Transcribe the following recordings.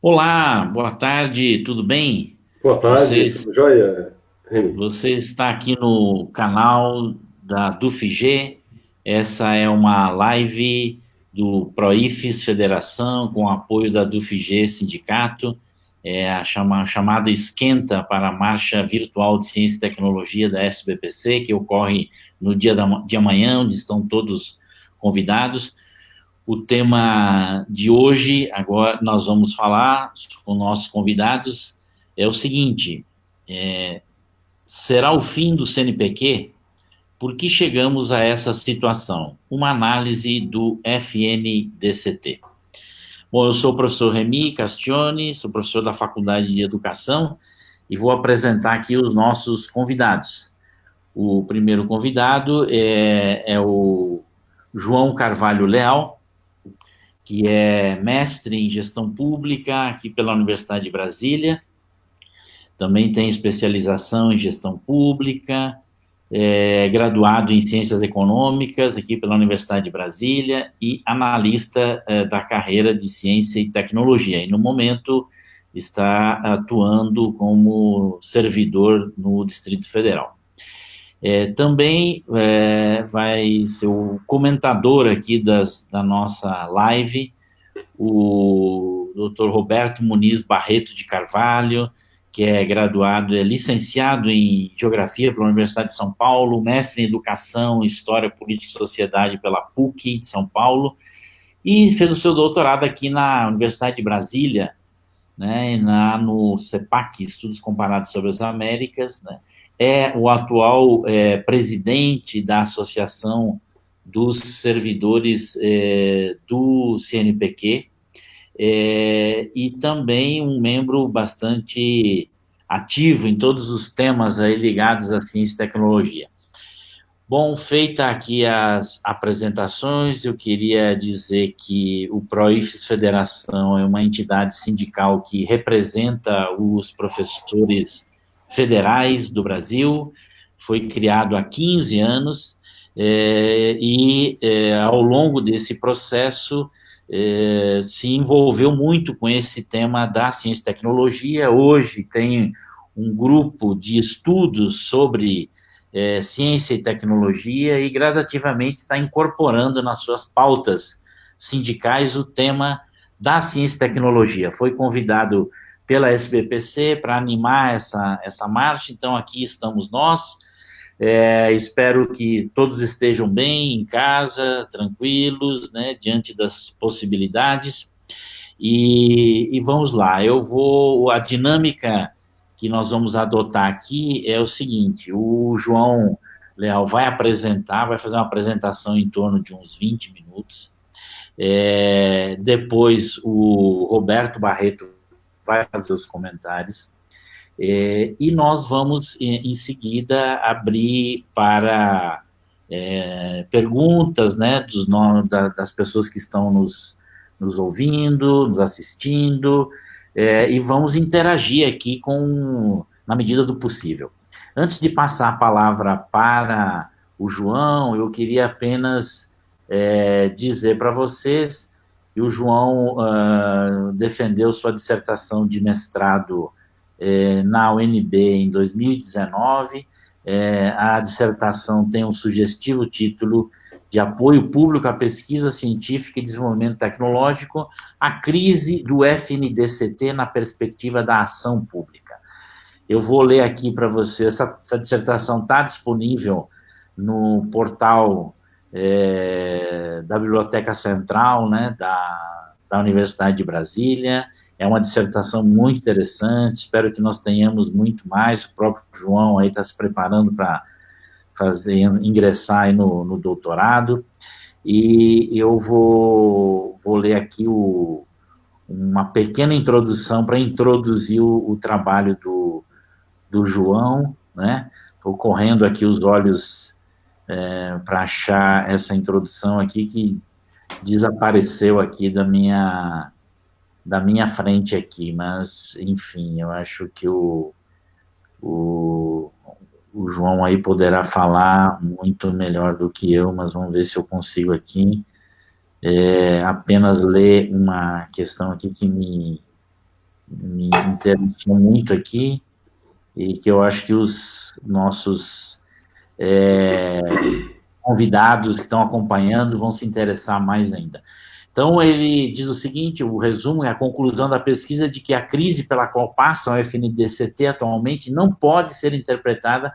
Olá, boa tarde, tudo bem? Boa tarde, Vocês, tudo jóia, Reni? você está aqui no canal da DUFG. Essa é uma live do Proifes Federação, com apoio da DUFG Sindicato, chamado Esquenta para a Marcha Virtual de Ciência e Tecnologia da SBPC, que ocorre no de amanhã, onde estão todos convidados. O tema de hoje, agora nós vamos falar com nossos convidados, é o seguinte: será o fim do CNPq? Por que chegamos a essa situação? Uma análise do FNDCT. Bom, eu sou o professor Remy Castione, sou professor da Faculdade de Educação e vou apresentar aqui os nossos convidados. O primeiro convidado é o João Carvalho Leal, que é mestre em gestão pública aqui pela Universidade de Brasília, também tem especialização em gestão pública, é graduado em ciências econômicas aqui pela Universidade de Brasília e analista da carreira de ciência e tecnologia. E no momento está atuando como servidor no Distrito Federal. Também vai ser o comentador aqui da nossa live, o Dr. Roberto Muniz Barreto de Carvalho, que é graduado, é licenciado em Geografia pela Universidade de São Paulo, mestre em Educação, História, Política e Sociedade pela PUC de São Paulo, e fez o seu doutorado aqui na Universidade de Brasília, né, no CEPAC, Estudos Comparados sobre as Américas, né, é o atual presidente da Associação dos Servidores do CNPq, e também um membro bastante ativo em todos os temas aí ligados à ciência e tecnologia. Bom, feita aqui as apresentações, eu queria dizer que o Proifes Federação é uma entidade sindical que representa os professores federais do Brasil, foi criado há 15 anos, ao longo desse processo se envolveu muito com esse tema da ciência e tecnologia. Hoje tem um grupo de estudos sobre ciência e tecnologia e gradativamente está incorporando nas suas pautas sindicais o tema da ciência e tecnologia. Foi convidado pela SBPC para animar essa marcha, então aqui estamos nós. Espero que todos estejam bem em casa, tranquilos, né, diante das possibilidades. E vamos lá, a dinâmica que nós vamos adotar aqui é o seguinte: o João Leal vai fazer uma apresentação em torno de uns 20 minutos. Depois o Roberto Barreto vai fazer os comentários. E nós vamos, em seguida, abrir para perguntas, né, das pessoas que estão nos ouvindo, nos assistindo, e vamos interagir aqui na medida do possível. Antes de passar a palavra para o João, eu queria apenas dizer para vocês que o João defendeu sua dissertação de mestrado na UNB em 2019. A dissertação tem um sugestivo título de Apoio Público à Pesquisa Científica e Desenvolvimento Tecnológico, a crise do FNDCT na perspectiva da ação pública. Eu vou ler aqui para você, essa dissertação está disponível no portal da Biblioteca Central, né, da Universidade de Brasília. É uma dissertação muito interessante, espero que nós tenhamos muito mais. O próprio João aí está se preparando para ingressar aí no doutorado. E eu vou ler aqui uma pequena introdução para introduzir o trabalho do João, né? Estou correndo aqui os olhos para achar essa introdução aqui que desapareceu aqui da minha frente aqui, mas enfim, eu acho que o, o João aí poderá falar muito melhor do que eu, mas vamos ver se eu consigo aqui apenas ler uma questão aqui que me interessou muito aqui, e que eu acho que os nossos convidados que estão acompanhando vão se interessar mais ainda. Então, ele diz o seguinte, o resumo é a conclusão da pesquisa de que a crise pela qual passa o FNDCT atualmente não pode ser interpretada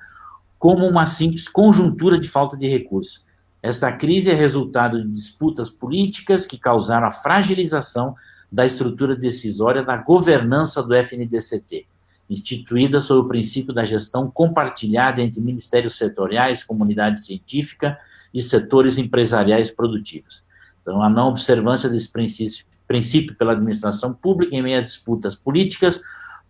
como uma simples conjuntura de falta de recursos. Essa crise é resultado de disputas políticas que causaram a fragilização da estrutura decisória da governança do FNDCT, instituída sob o princípio da gestão compartilhada entre ministérios setoriais, comunidade científica e setores empresariais produtivos. Então, a não observância desse princípio pela administração pública em meio a disputas políticas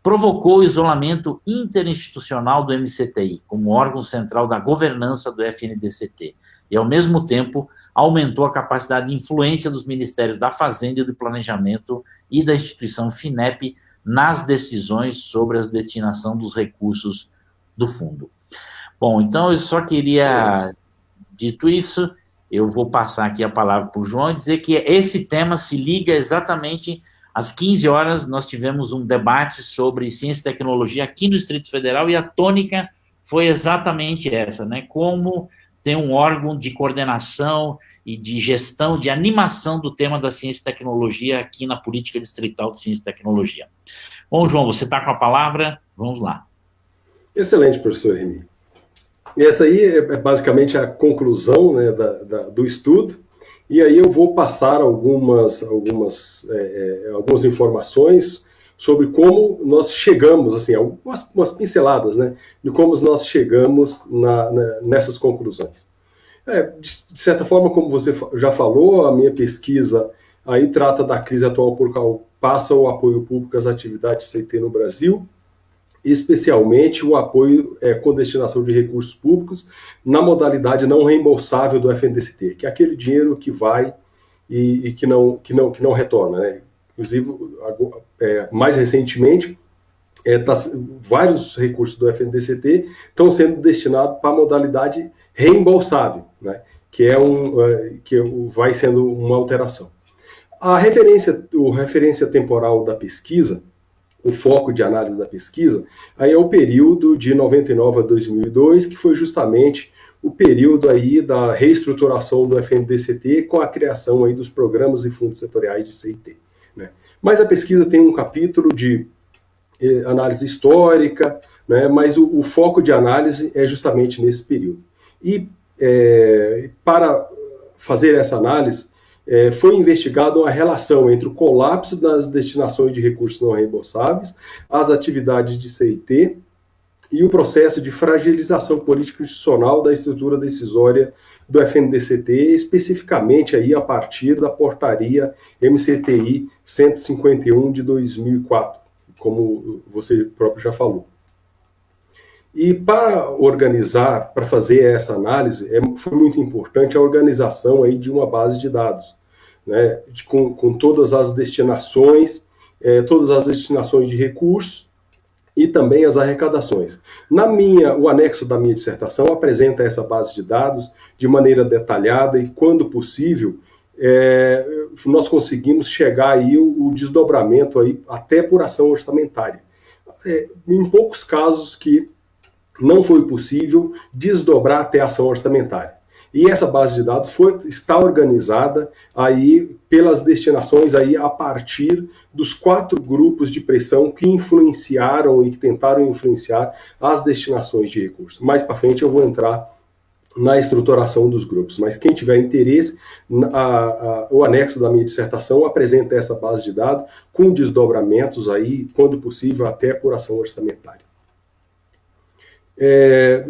provocou o isolamento interinstitucional do MCTI, como órgão central da governança do FNDCT, e, ao mesmo tempo, aumentou a capacidade de influência dos Ministérios da Fazenda e do Planejamento e da instituição FINEP nas decisões sobre a destinação dos recursos do fundo. Bom, então eu só queria, dito isso, eu vou passar aqui a palavra para o João e dizer que esse tema se liga exatamente às 15 horas, nós tivemos um debate sobre ciência e tecnologia aqui no Distrito Federal e a tônica foi exatamente essa, né? Como tem um órgão de coordenação e de gestão, de animação do tema da ciência e tecnologia aqui na política distrital de ciência e tecnologia. Bom, João, você está com a palavra, vamos lá. Excelente, professor Remy. E essa aí é basicamente a conclusão, né, do estudo, e aí eu vou passar algumas informações sobre como nós chegamos, assim, umas pinceladas, né, de como nós chegamos nessas conclusões. De certa forma, como você já falou, a minha pesquisa aí trata da crise atual por qual passa o apoio público às atividades CT no Brasil, especialmente o apoio com destinação de recursos públicos na modalidade não reembolsável do FNDCT, que é aquele dinheiro que vai e que não retorna, né? Inclusive, mais recentemente, vários recursos do FNDCT estão sendo destinados para a modalidade reembolsável, né? Que vai sendo uma alteração. A referência temporal da pesquisa, o foco de análise da pesquisa, aí é o período de 99 a 2002, que foi justamente o período aí da reestruturação do FNDCT com a criação aí dos programas e fundos setoriais de CIT, né? Mas a pesquisa tem um capítulo de análise histórica, né? Mas o foco de análise é justamente nesse período. E para fazer essa análise, foi investigada a relação entre o colapso das destinações de recursos não reembolsáveis, as atividades de CIT e o processo de fragilização política institucional da estrutura decisória do FNDCT, especificamente aí a partir da portaria MCTI 151 de 2004, como você próprio já falou. E para fazer essa análise, foi muito importante a organização aí de uma base de dados, né, com todas as destinações de recursos e também as arrecadações. O anexo da minha dissertação apresenta essa base de dados de maneira detalhada e, quando possível, nós conseguimos chegar aí o desdobramento aí até por ação orçamentária. Em poucos casos que não foi possível desdobrar até a ação orçamentária. E essa base de dados está organizada aí pelas destinações aí a partir dos 4 grupos de pressão que influenciaram e que tentaram influenciar as destinações de recursos. Mais para frente eu vou entrar na estruturação dos grupos, mas quem tiver interesse, o anexo da minha dissertação apresenta essa base de dados com desdobramentos aí, quando possível, até por ação orçamentária.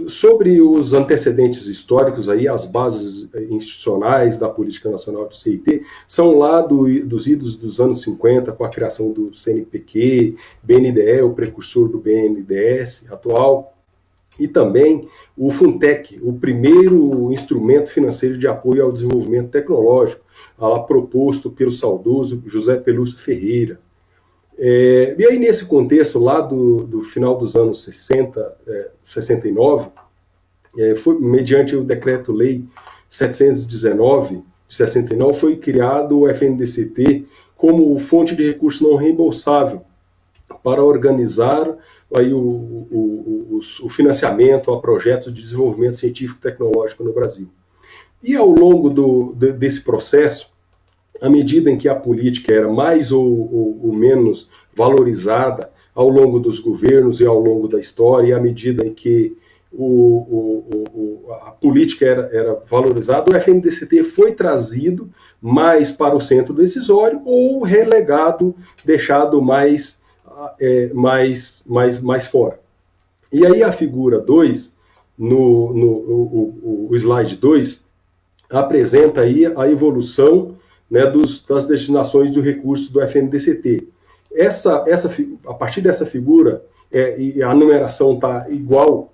Sobre os antecedentes históricos, aí, as bases institucionais da Política Nacional de CIT são lá dos idos dos anos 50, com a criação do CNPq, BNDE, o precursor do BNDES atual, e também o Funtec, o primeiro instrumento financeiro de apoio ao desenvolvimento tecnológico, proposto pelo saudoso José Pelúcio Ferreira. E aí, nesse contexto, lá do final dos anos 69, foi mediante o Decreto-Lei 719, de de 69, foi criado o FNDCT como fonte de recurso não reembolsável para organizar aí o financiamento a projetos de desenvolvimento científico e tecnológico no Brasil. E ao longo desse processo, à medida em que a política era mais ou menos valorizada ao longo dos governos e ao longo da história, e à medida em que a política era valorizada, o FNDCT foi trazido mais para o centro decisório ou relegado, deixado mais fora. E aí a figura 2, o slide 2, apresenta aí a evolução, né, das destinações do recurso do FNDCT. A partir dessa figura, e a numeração está igual,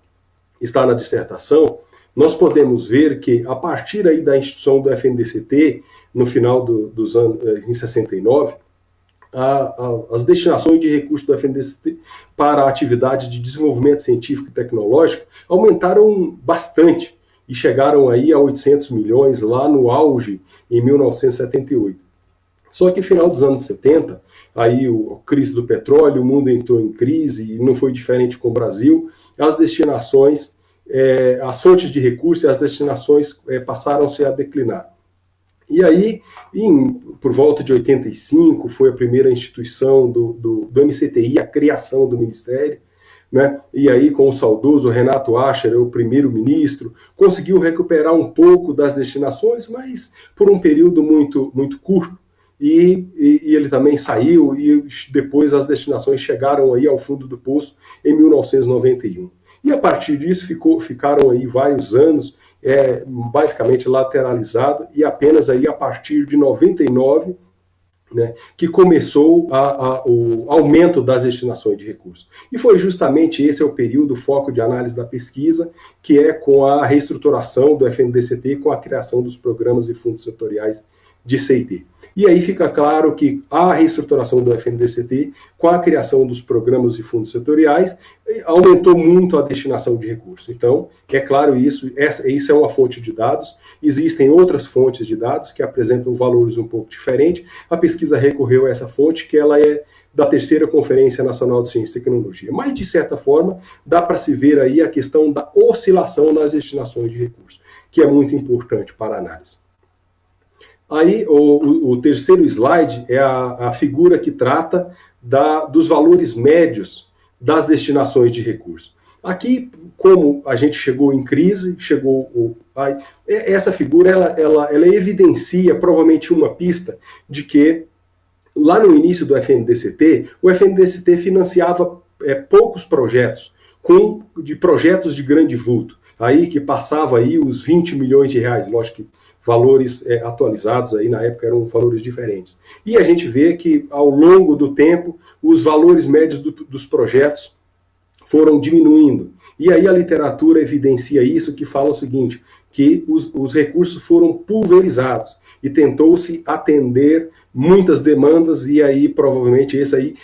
está na dissertação, nós podemos ver que, a partir aí da instituição do FNDCT, no final dos anos, em 69, as destinações de recursos do FNDCT para a atividade de desenvolvimento científico e tecnológico aumentaram bastante e chegaram aí a 800 milhões lá no auge, em 1978. Só que no final dos anos 70, aí a crise do petróleo, o mundo entrou em crise, e não foi diferente com o Brasil, as destinações, as fontes de recursos e as destinações passaram-se a declinar. E aí, por volta de 85, foi a primeira instituição do MCTI, a criação do Ministério, né? E aí, com o saudoso Renato Acher, o primeiro-ministro, conseguiu recuperar um pouco das destinações, mas por um período muito, muito curto, e ele também saiu, e depois as destinações chegaram aí ao fundo do poço em 1991. E a partir disso ficaram aí vários anos, basicamente lateralizado, e apenas aí a partir de 99, né, que começou o aumento das destinações de recursos. E foi justamente esse o período, o foco de análise da pesquisa, que é com a reestruturação do FNDCT, com a criação dos programas e fundos setoriais de C&D. E aí fica claro que a reestruturação do FNDCT, com a criação dos programas e fundos setoriais, aumentou muito a destinação de recursos. Então, é claro isso é uma fonte de dados. Existem outras fontes de dados que apresentam valores um pouco diferentes. A pesquisa recorreu a essa fonte, que ela é da terceira Conferência Nacional de Ciência e Tecnologia. Mas, de certa forma, dá para se ver aí a questão da oscilação nas destinações de recursos, que é muito importante para a análise. Aí, o terceiro slide é a figura que trata dos valores médios das destinações de recursos. Aqui, como a gente chegou em crise, essa figura ela evidencia provavelmente uma pista de que, lá no início do FNDCT, o FNDCT financiava poucos projetos, de projetos de grande vulto, aí que passava aí os 20 milhões de reais, lógico que valores atualizados aí na época eram valores diferentes. E a gente vê que ao longo do tempo os valores médios dos projetos foram diminuindo. E aí a literatura evidencia isso, que fala o seguinte, que os recursos foram pulverizados e tentou-se atender muitas demandas, e aí provavelmente esse aí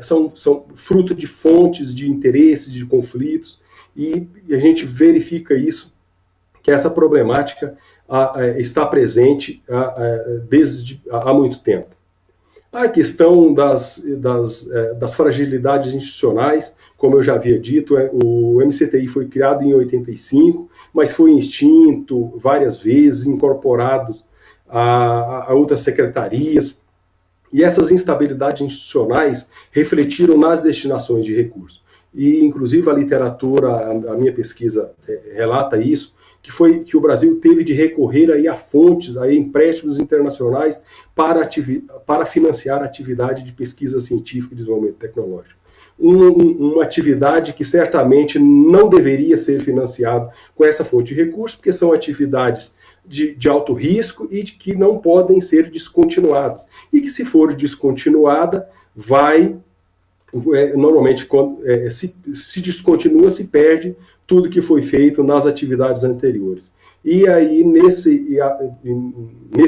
são fruto de fontes de interesses, de conflitos, e a gente verifica isso, que essa problemática está presente desde há muito tempo. A questão das fragilidades institucionais, como eu já havia dito, o MCTI foi criado em 85, mas foi extinto várias vezes, incorporado a outras secretarias, e essas instabilidades institucionais refletiram nas destinações de recursos. E, inclusive, a literatura, a minha pesquisa relata isso, que o Brasil teve de recorrer aí a fontes, a empréstimos internacionais para financiar a atividade de pesquisa científica e desenvolvimento tecnológico. Uma atividade que certamente não deveria ser financiada com essa fonte de recursos, porque são atividades de alto risco e que não podem ser descontinuadas. E que, se for descontinuada, normalmente, se descontinua, se perde tudo que foi feito nas atividades anteriores. E aí, nesse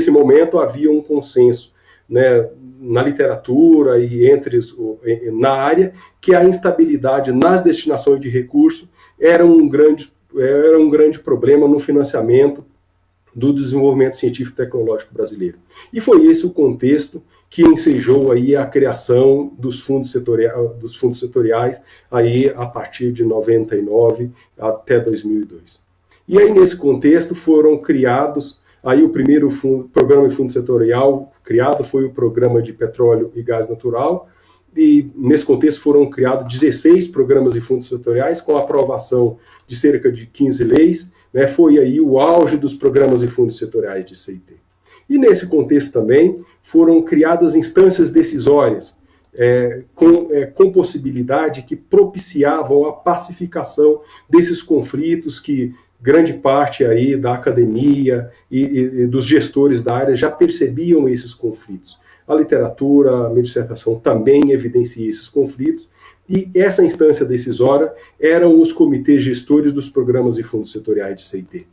momento, havia um consenso, né, na literatura e na área, que a instabilidade nas destinações de recursos era um grande problema no financiamento do desenvolvimento científico e tecnológico brasileiro. E foi esse o contexto que ensejou aí a criação dos fundos setoriais aí a partir de 99 até 2002. E aí nesse contexto foram criados, aí o primeiro programa de fundo setorial criado foi o Programa de Petróleo e Gás Natural, e nesse contexto foram criados 16 programas de fundos setoriais com a aprovação de cerca de 15 leis, né, foi aí o auge dos programas de fundos setoriais de CIT. E nesse contexto também foram criadas instâncias decisórias com possibilidade que propiciavam a pacificação desses conflitos que grande parte aí da academia e dos gestores da área já percebiam esses conflitos. A literatura, a minha dissertação também evidencia esses conflitos, e essa instância decisória eram os comitês gestores dos programas e fundos setoriais de CIT.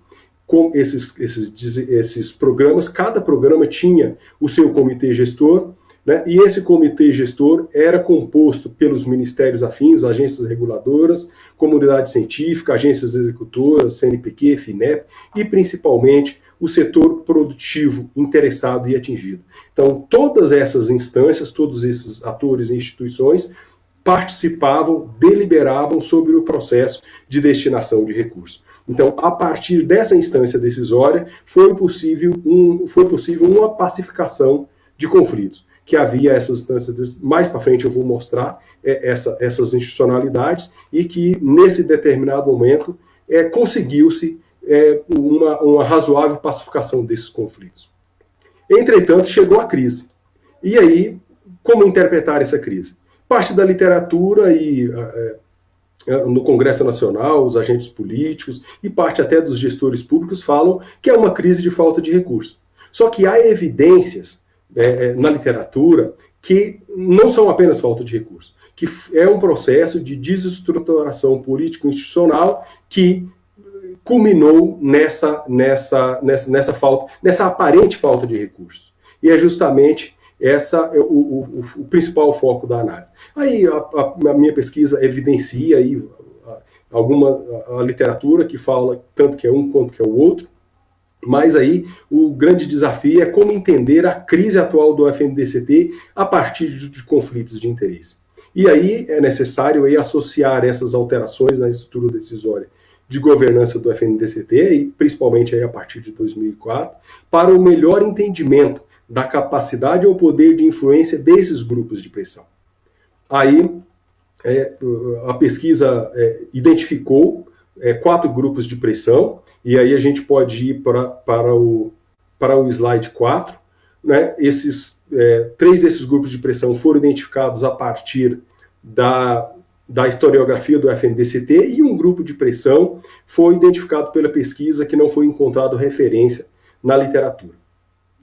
Com esses programas, cada programa tinha o seu comitê gestor, né, e esse comitê gestor era composto pelos ministérios afins, agências reguladoras, comunidade científica, agências executoras, CNPq, FINEP, e principalmente o setor produtivo interessado e atingido. Então, todas essas instâncias, todos esses atores e instituições participavam, deliberavam sobre o processo de destinação de recursos. Então, a partir dessa instância decisória, foi possível uma pacificação de conflitos, que havia essas instâncias, mais para frente eu vou mostrar essas institucionalidades, e que nesse determinado momento conseguiu-se uma razoável pacificação desses conflitos. Entretanto, chegou a crise. E aí, como interpretar essa crise? Parte da literatura e no Congresso Nacional, os agentes políticos e parte até dos gestores públicos falam que é uma crise de falta de recursos. Só que há evidências na literatura que não são apenas falta de recursos, que é um processo de desestruturação político-institucional que culminou nessa aparente falta de recursos. E é justamente o principal foco da análise. Aí a minha pesquisa evidencia aí a literatura que fala tanto que é um quanto que é o outro, mas aí o grande desafio é como entender a crise atual do FNDCT a partir de conflitos de interesse. E aí é necessário aí associar essas alterações na estrutura decisória de governança do FNDCT, e principalmente aí a partir de 2004, para o melhor entendimento da capacidade ou poder de influência desses grupos de pressão. Aí a pesquisa identificou 4 grupos de pressão, e aí a gente pode ir para o slide 4. Né? 3 desses grupos de pressão foram identificados a partir da historiografia do FNDCT, e um grupo de pressão foi identificado pela pesquisa que não foi encontrado referência na literatura,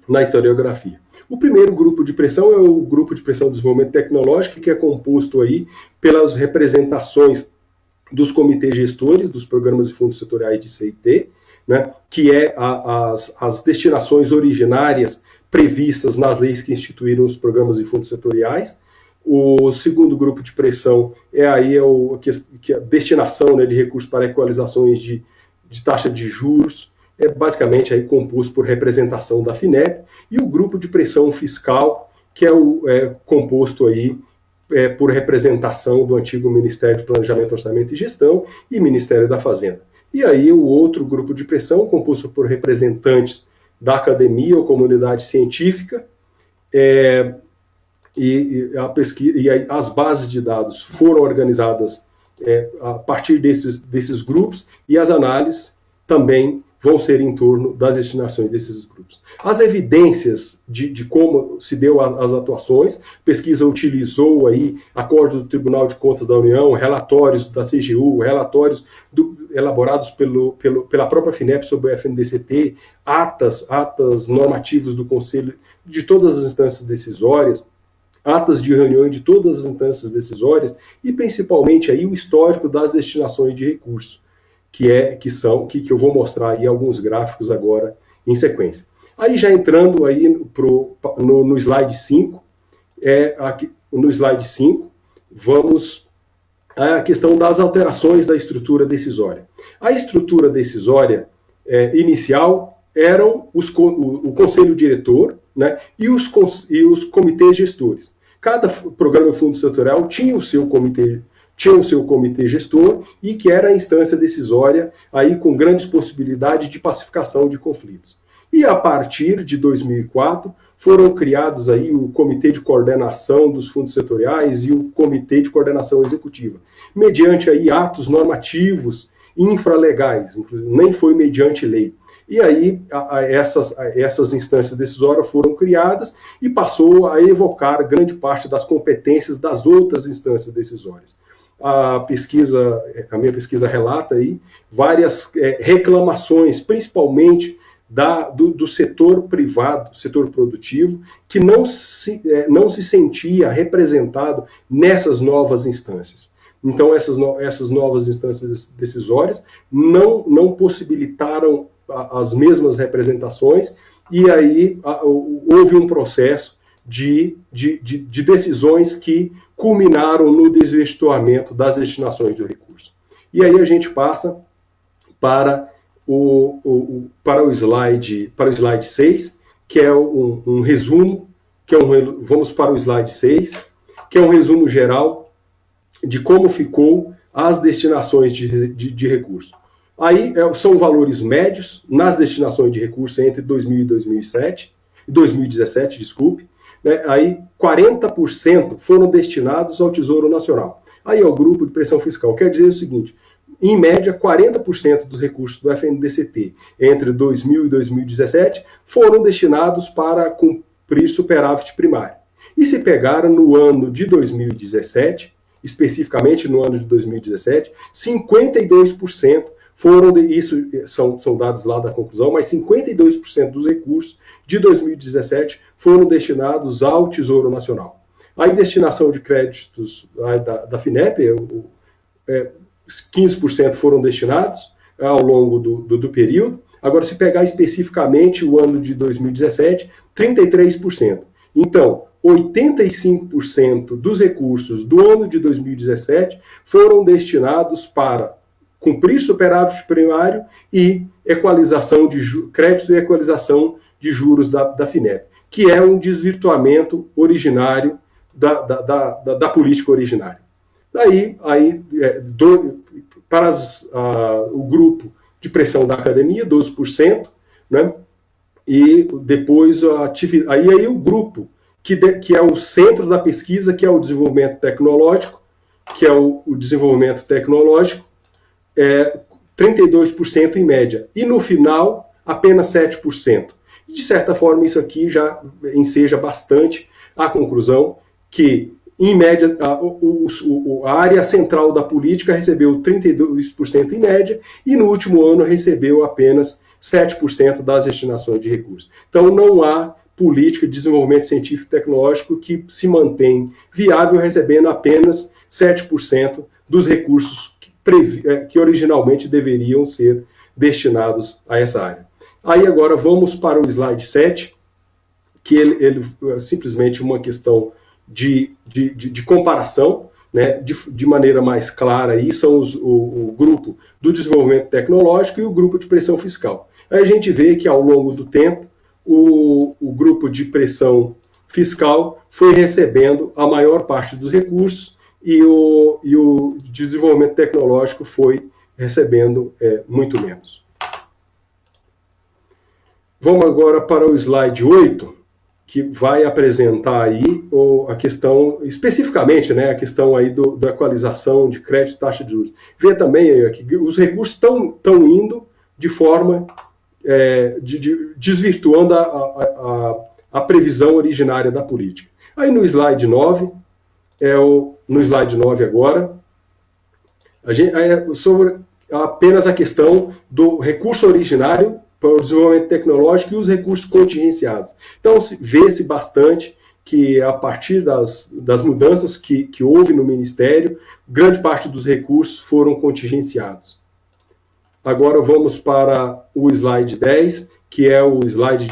na historiografia. O primeiro grupo de pressão é o grupo de pressão do desenvolvimento tecnológico, que é composto aí pelas representações dos comitês gestores dos programas e fundos setoriais de CIT, né, que é as destinações originárias previstas nas leis que instituíram os programas e fundos setoriais. O segundo grupo de pressão é aí a destinação, né, de recursos para equalizações de taxa de juros, é basicamente aí composto por representação da FINEP, e o grupo de pressão fiscal, que é composto aí por representação do antigo Ministério do Planejamento, Orçamento e Gestão e Ministério da Fazenda. E aí o outro grupo de pressão, composto por representantes da academia ou comunidade científica, e aí as bases de dados foram organizadas a partir desses grupos, e as análises também vão ser em torno das destinações desses grupos. As evidências de como se deu as atuações, pesquisa utilizou aí acordos do Tribunal de Contas da União, relatórios da CGU, relatórios elaborados pela própria FINEP sobre o FNDCT, atas normativas do Conselho, de todas as instâncias decisórias, atas de reunião de todas as instâncias decisórias, e principalmente aí o histórico das destinações de recursos, que eu vou mostrar aí alguns gráficos agora em sequência. Aí já entrando aí no slide 5, no slide 5, vamos à questão das alterações da estrutura decisória. A estrutura decisória inicial eram o conselho diretor, né, e os comitês gestores. Cada programa de fundo setorial tinha o seu comitê gestor e que era a instância decisória aí com grandes possibilidades de pacificação de conflitos. E a partir de 2004 foram criados aí o comitê de coordenação dos fundos setoriais e o comitê de coordenação executiva, mediante aí atos normativos infralegais, nem foi mediante lei. E aí essas instâncias decisórias foram criadas e passou a evocar grande parte das competências das outras instâncias decisórias. A minha pesquisa relata aí várias reclamações, principalmente do setor privado, setor produtivo, que não se sentia representado nessas novas instâncias. Então, essas novas instâncias decisórias não possibilitaram as mesmas representações, e aí houve um processo de decisões que culminaram no desvirtuamento das destinações do recurso. E aí a gente passa para o slide 6, que é um resumo, vamos para o slide 6, que é um resumo geral de como ficou as destinações de recursos. Aí são valores médios nas destinações de recursos entre 2000 e 2017, desculpe. Né? Aí 40% foram destinados ao Tesouro Nacional. Aí é o grupo de pressão fiscal. Quer dizer o seguinte, em média, 40% dos recursos do FNDCT entre 2000 e 2017 foram destinados para cumprir superávit primário. E se pegaram no ano de 2017, especificamente no ano de 2017, 52% isso são dados lá da conclusão, mas 52% dos recursos de 2017 foram destinados ao Tesouro Nacional. A destinação de créditos da FINEP, 15% foram destinados ao longo do período. Agora, se pegar especificamente o ano de 2017, 33%. Então, 85% dos recursos do ano de 2017 foram destinados para cumprir superávit primário e equalização de crédito e equalização de juros da FINEP, que é um desvirtuamento originário da política originária. Daí, para o grupo de pressão da academia, 12%, né? E depois aí o grupo que é o centro da pesquisa, que é o desenvolvimento tecnológico, 32% em média. E no final, apenas 7%. De certa forma, isso aqui já enseja bastante a conclusão que, em média, a área central da política recebeu 32% em média e no último ano recebeu apenas 7% das destinações de recursos. Então, não há política de desenvolvimento científico e tecnológico que se mantém viável recebendo apenas 7% dos recursos que originalmente deveriam ser destinados a essa área. Aí agora vamos para o slide 7, que ele é simplesmente uma questão de comparação, né, de maneira mais clara, aí são o grupo do desenvolvimento tecnológico e o grupo de pressão fiscal. Aí a gente vê que ao longo do tempo, o grupo de pressão fiscal foi recebendo a maior parte dos recursos e o desenvolvimento tecnológico foi recebendo muito menos. Vamos agora para o slide 8, que vai apresentar aí a questão, especificamente, né, a questão aí da equalização de crédito e taxa de juros. Vê também que os recursos estão indo de forma, desvirtuando a previsão originária da política. Aí no slide 9, no slide 9 agora, sobre apenas a questão do recurso originário para o desenvolvimento tecnológico e os recursos contingenciados. Então, vê-se bastante que, a partir das mudanças que houve no Ministério, grande parte dos recursos foram contingenciados. Agora vamos para o slide 10, que é o slide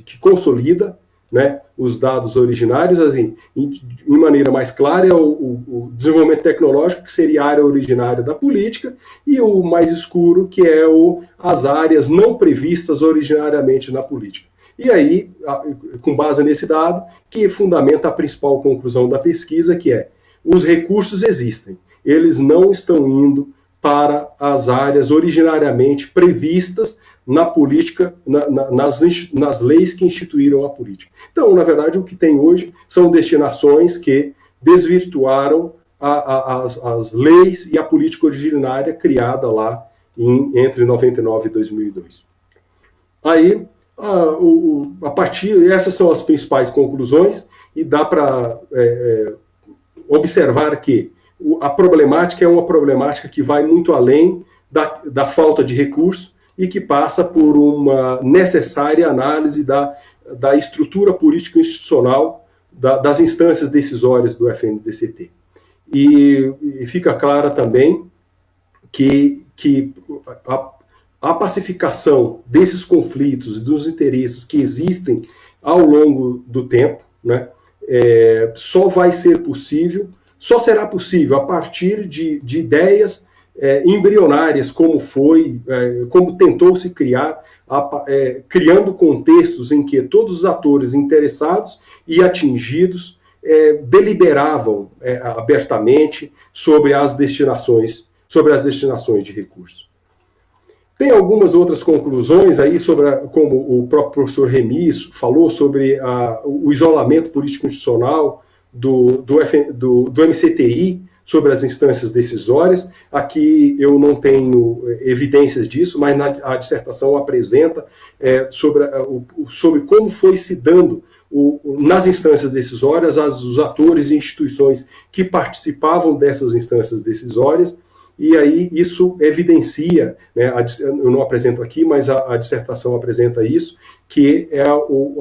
que consolida né, os dados originários, assim, em maneira mais clara, é o desenvolvimento tecnológico, que seria a área originária da política, e o mais escuro, que é as áreas não previstas originariamente na política. E aí, com base nesse dado, que fundamenta a principal conclusão da pesquisa, que é: os recursos existem, eles não estão indo para as áreas originariamente previstas na política, nas leis que instituíram a política. Então, na verdade, o que tem hoje são destinações que desvirtuaram as leis e a política originária criada lá entre 99 e 2002. Aí, a partir, essas são as principais conclusões, e dá para observar que a problemática é uma problemática que vai muito além da falta de recursos e que passa por uma necessária análise da estrutura política institucional das instâncias decisórias do FNDCT. E fica clara também que a pacificação desses conflitos, dos interesses que existem ao longo do tempo, né, só será possível a partir de ideias embrionárias, como tentou-se criar, criando contextos em que todos os atores interessados e atingidos deliberavam abertamente sobre as destinações de recursos. Tem algumas outras conclusões aí, como o próprio professor Remy falou, sobre o isolamento político-institucional do MCTI sobre as instâncias decisórias. Aqui eu não tenho evidências disso, mas a dissertação apresenta sobre como foi se dando nas instâncias decisórias os atores e instituições que participavam dessas instâncias decisórias. E aí isso evidencia, né, eu não apresento aqui, mas a dissertação apresenta isso, que é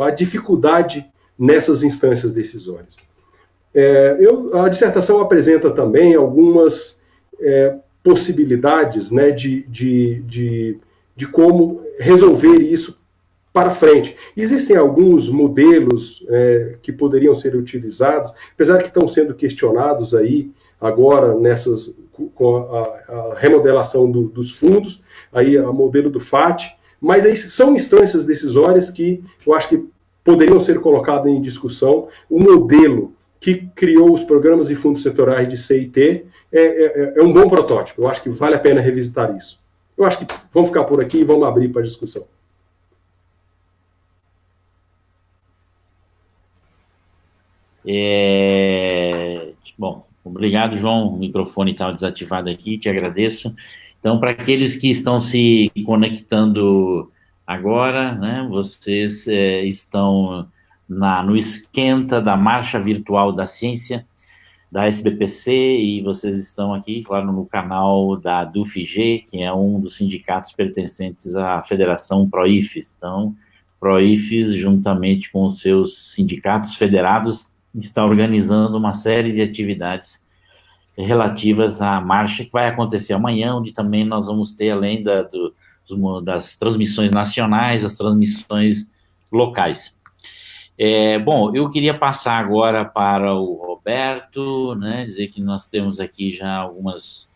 a dificuldade nessas instâncias decisórias. A dissertação apresenta também algumas possibilidades, né, de como resolver isso para frente. Existem alguns modelos que poderiam ser utilizados, apesar que estão sendo questionados aí agora com a remodelação dos fundos, aí o modelo do FAT, mas aí são instâncias decisórias que eu acho que poderiam ser colocadas em discussão. O modelo que criou os programas e fundos setoriais de CIT é um bom protótipo. Eu acho que vale a pena revisitar isso. Eu acho que vamos ficar por aqui e vamos abrir para a discussão. Bom, obrigado, João. O microfone estava desativado aqui, te agradeço. Então, para aqueles que estão se conectando agora, né, vocês estão no esquenta da Marcha Virtual da Ciência, da SBPC, e vocês estão aqui, claro, no canal da DUFG, que é um dos sindicatos pertencentes à Federação PROIFES. Então, PROIFES, juntamente com os seus sindicatos federados, está organizando uma série de atividades relativas à marcha que vai acontecer amanhã, onde também nós vamos ter, além das transmissões nacionais, as transmissões locais. Bom, eu queria passar agora para o Roberto, né, dizer que nós temos aqui já algumas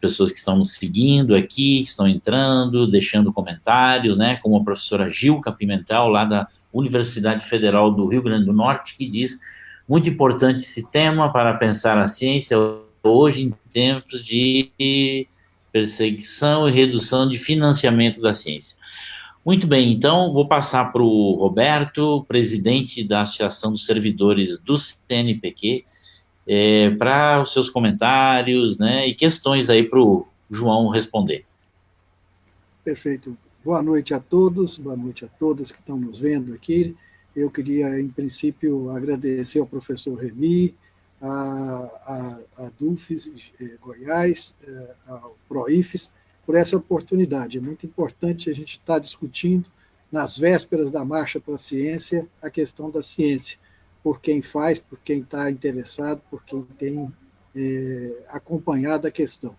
pessoas que estão nos seguindo aqui, que estão entrando, deixando comentários, né, como a professora Gilca Pimentel, lá da Universidade Federal do Rio Grande do Norte, que diz: muito importante esse tema para pensar a ciência hoje em tempos de perseguição e redução de financiamento da ciência. Muito bem, então vou passar para o Roberto, presidente da Associação dos Servidores do CNPq, para os seus comentários, né, e questões aí para o João responder. Perfeito. Boa noite a todos, boa noite a todas que estão nos vendo aqui. Eu queria, em princípio, agradecer ao professor Remy, a DUFES Goiás, ao PROIFES, por essa oportunidade. É muito importante a gente estar discutindo, nas vésperas da Marcha para a Ciência, a questão da ciência, por quem faz, por quem está interessado, por quem tem acompanhado a questão.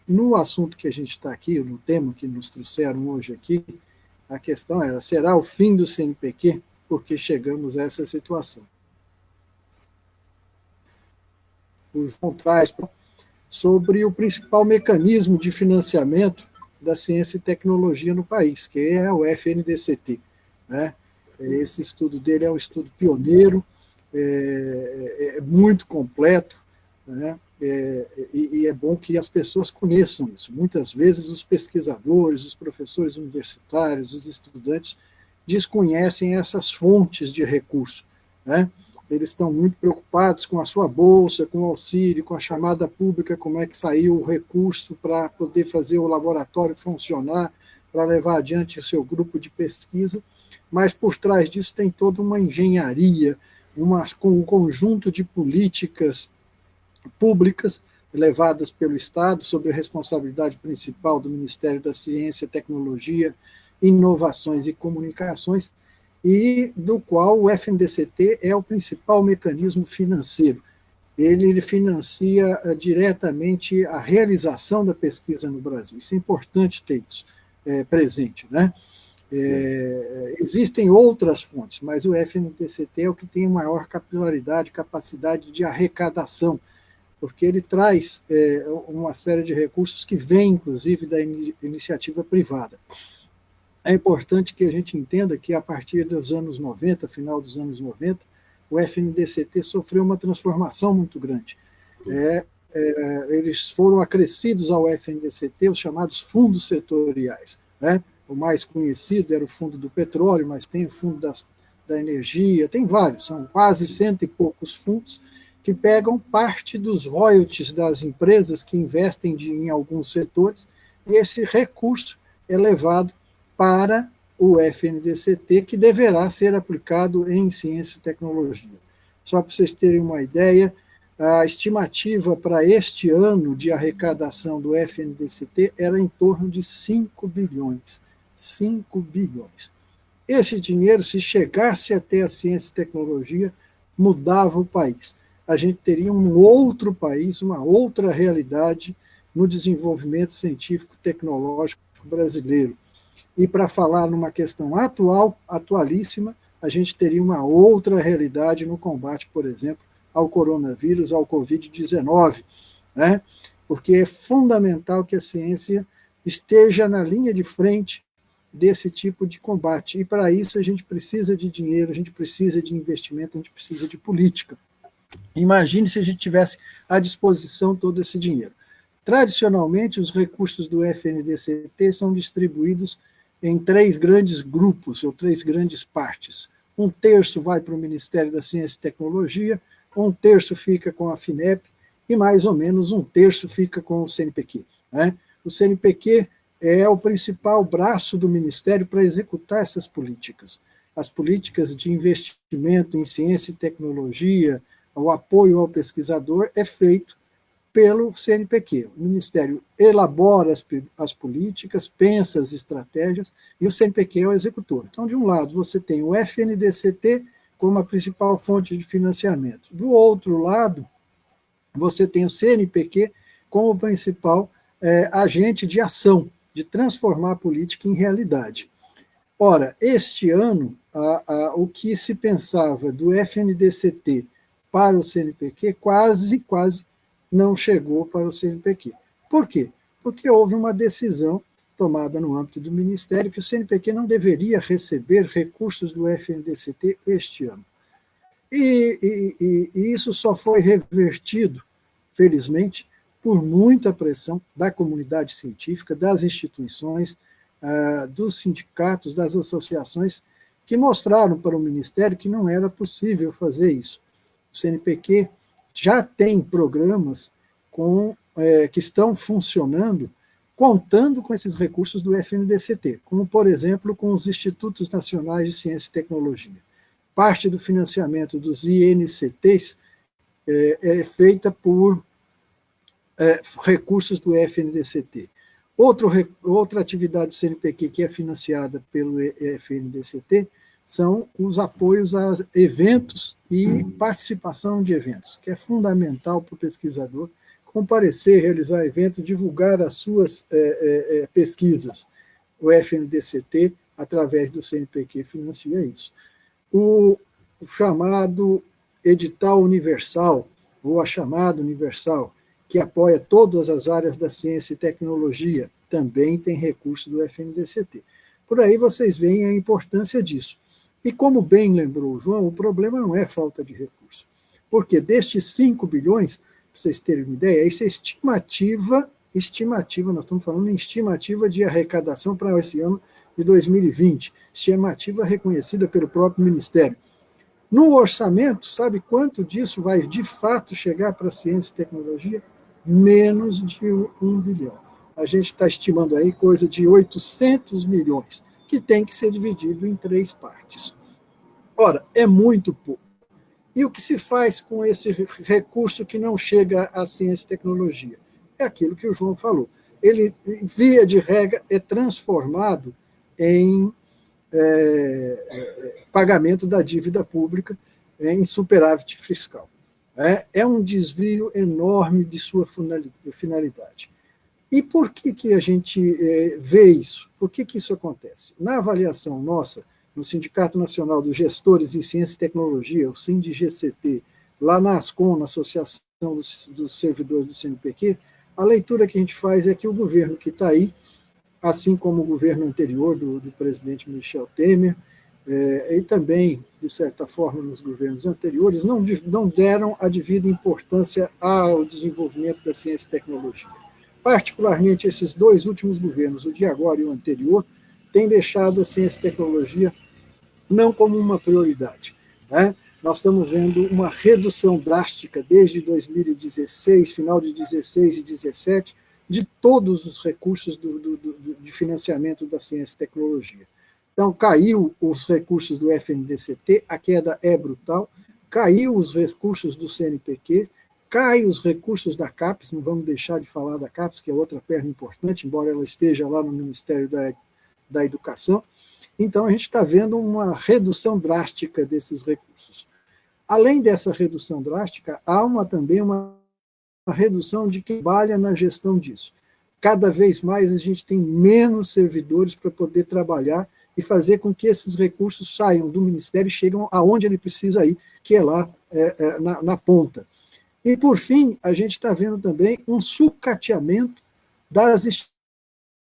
No assunto que a gente está aqui, no tema que nos trouxeram hoje aqui, A questão era, será o fim do CNPq? Porque chegamos a essa situação. O João traz sobre o principal mecanismo de financiamento da ciência e tecnologia no país, que é o FNDCT, né? Esse estudo dele é um estudo pioneiro, é muito completo, né? E é bom que as pessoas conheçam isso. Muitas vezes os pesquisadores, os professores universitários, os estudantes desconhecem essas fontes de recurso, né? Eles estão muito preocupados com a sua bolsa, com o auxílio, com a chamada pública, como é que saiu o recurso para poder fazer o laboratório funcionar, para levar adiante o seu grupo de pesquisa, mas por trás disso tem toda uma engenharia, um conjunto de políticas públicas levadas pelo Estado, sob a responsabilidade principal do Ministério da Ciência, Tecnologia, Inovações e Comunicações, e do qual o FNDCT é o principal mecanismo financeiro. Ele financia diretamente a realização da pesquisa no Brasil. Isso é importante ter isso presente, né? Existem outras fontes, mas o FNDCT é o que tem maior capilaridade, capacidade de arrecadação, porque ele traz uma série de recursos que vêm, inclusive, da iniciativa privada. É importante que a gente entenda que, a partir dos anos 90, final dos anos 90, o FNDCT sofreu uma transformação muito grande. Eles foram acrescidos ao FNDCT os chamados fundos setoriais, né? O mais conhecido era o fundo do petróleo, mas tem o fundo da energia, tem vários, são quase 100 e poucos fundos que pegam parte dos royalties das empresas que investem em alguns setores, e esse recurso é levado para o FNDCT, que deverá ser aplicado em ciência e tecnologia. Só para vocês terem uma ideia, a estimativa para este ano de arrecadação do FNDCT era em torno de 5 bilhões. 5 bilhões. Esse dinheiro, se chegasse até a ciência e tecnologia, mudava o país. A gente teria um outro país, uma outra realidade no desenvolvimento científico e tecnológico brasileiro. E para falar numa questão atualíssima, a gente teria uma outra realidade no combate, por exemplo, ao coronavírus, ao Covid-19, né? Porque é fundamental que a ciência esteja na linha de frente desse tipo de combate. E para isso a gente precisa de dinheiro, a gente precisa de investimento, a gente precisa de política. Imagine se a gente tivesse à disposição todo esse dinheiro. Tradicionalmente, os recursos do FNDCT são distribuídos em 3 grandes grupos, ou 3 grandes partes. 1/3 vai para o Ministério da Ciência e Tecnologia, 1/3 fica com a FINEP, e mais ou menos 1/3 fica com o CNPq, né? O CNPq é o principal braço do Ministério para executar essas políticas. As políticas de investimento em ciência e tecnologia, o apoio ao pesquisador é feito pelo CNPq. O Ministério elabora as políticas, pensa as estratégias, e o CNPq é o executor. Então, de um lado, você tem o FNDCT como a principal fonte de financiamento. Do outro lado, você tem o CNPq como o principal agente de ação, de transformar a política em realidade. Ora, este ano, o que se pensava do FNDCT para o CNPq quase não chegou para o CNPq. Por quê? Porque houve uma decisão tomada no âmbito do Ministério que o CNPq não deveria receber recursos do FNDCT este ano. E isso só foi revertido, felizmente, por muita pressão da comunidade científica, das instituições, dos sindicatos, das associações, que mostraram para o Ministério que não era possível fazer isso. O CNPq já tem programas que estão funcionando contando com esses recursos do FNDCT, como, por exemplo, com os Institutos Nacionais de Ciência e Tecnologia. Parte do financiamento dos INCTs é feita por recursos do FNDCT. Outra atividade do CNPq que é financiada pelo FNDCT são os apoios a eventos e participação de eventos, que é fundamental para o pesquisador comparecer, realizar eventos, divulgar as suas pesquisas. O FNDCT através do CNPq, financia isso. O chamado edital universal, ou a chamada universal, que apoia todas as áreas da ciência e tecnologia, também tem recurso do FNDCT. Por aí vocês veem a importância disso. E como bem lembrou o João, o problema não é falta de recurso, porque destes 5 bilhões, para vocês terem uma ideia, isso é estimativa, nós estamos falando em estimativa de arrecadação para esse ano de 2020, estimativa reconhecida pelo próprio Ministério. No orçamento, sabe quanto disso vai de fato chegar para a ciência e tecnologia? Menos de 1 bilhão. A gente está estimando aí coisa de 800 milhões, que tem que ser dividido em 3 partes. Ora, é muito pouco. E o que se faz com esse recurso que não chega à ciência e tecnologia? É aquilo que o João falou. Ele, via de regra, é transformado em pagamento da dívida pública em superávit fiscal. É um desvio enorme de sua finalidade. E por que a gente vê isso? Por que isso acontece? Na avaliação nossa, no Sindicato Nacional dos Gestores em Ciência e Tecnologia, o SINDIGCT, lá na ASCOM, na Associação dos Servidores do CNPq, a leitura que a gente faz é que o governo que está aí, assim como o governo anterior do presidente Michel Temer, e também, de certa forma, nos governos anteriores, não deram a devida importância ao desenvolvimento da ciência e tecnologia. Particularmente esses 2 últimos governos, o de agora e o anterior, têm deixado a ciência e tecnologia não como uma prioridade. Né? Nós estamos vendo uma redução drástica desde 2016, final de 16 e 17, de todos os recursos de financiamento da ciência e tecnologia. Então, caiu os recursos do FNDCT, a queda é brutal, caiu os recursos do CNPq, cai os recursos da CAPES, não vamos deixar de falar da CAPES, que é outra perna importante, embora ela esteja lá no Ministério da Educação. Então, a gente está vendo uma redução drástica desses recursos. Além dessa redução drástica, há também uma redução de quem trabalha na gestão disso. Cada vez mais a gente tem menos servidores para poder trabalhar e fazer com que esses recursos saiam do Ministério e cheguem aonde ele precisa ir, que é lá na ponta. E, por fim, a gente está vendo também um sucateamento das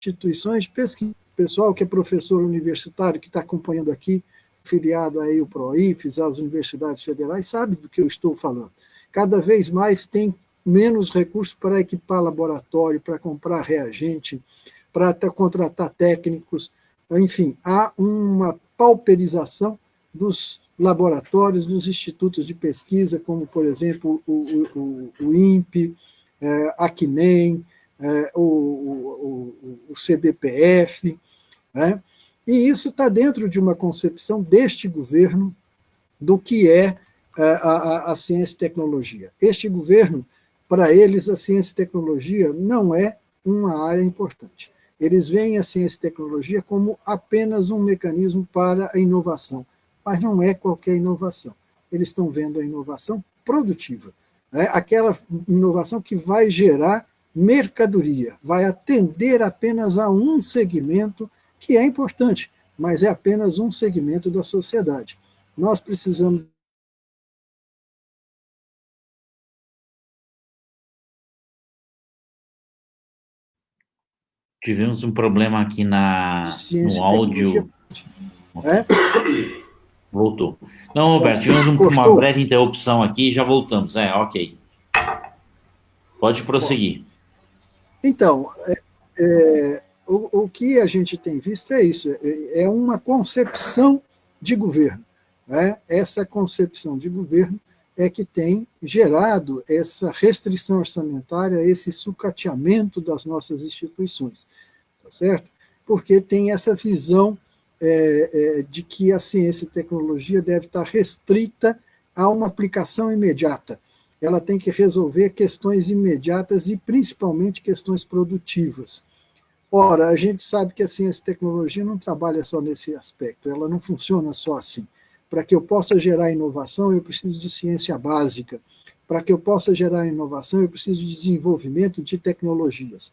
instituições de pesquisa. O pessoal que é professor universitário, que está acompanhando aqui, filiado aí o PROIFES, às universidades federais, sabe do que eu estou falando. Cada vez mais tem menos recursos para equipar laboratório, para comprar reagente, para contratar técnicos. Enfim, há uma pauperização dos laboratórios, dos institutos de pesquisa, como, por exemplo, o INPE, a CNEM, o CBPF, né? E isso está dentro de uma concepção deste governo do que é a ciência e tecnologia. Este governo, para eles, a ciência e tecnologia não é uma área importante. Eles veem a ciência e tecnologia como apenas um mecanismo para a inovação, mas não é qualquer inovação. Eles estão vendo a inovação produtiva, né? Aquela inovação que vai gerar mercadoria, vai atender apenas a um segmento que é importante, mas é apenas um segmento da sociedade. Nós precisamos Tivemos um problema aqui no áudio. Voltou. Não, Roberto, tivemos uma breve interrupção aqui e já voltamos. Ok. Pode prosseguir. Então, o que a gente tem visto é isso, é uma concepção de governo. Né? Essa concepção de governo é que tem gerado essa restrição orçamentária, esse sucateamento das nossas instituições, tá certo? Porque tem essa visão de que a ciência e tecnologia deve estar restrita a uma aplicação imediata. Ela tem que resolver questões imediatas e, principalmente, questões produtivas. Ora, a gente sabe que a ciência e tecnologia não trabalha só nesse aspecto, ela não funciona só assim. Para que eu possa gerar inovação, eu preciso de ciência básica. Para que eu possa gerar inovação, eu preciso de desenvolvimento de tecnologias.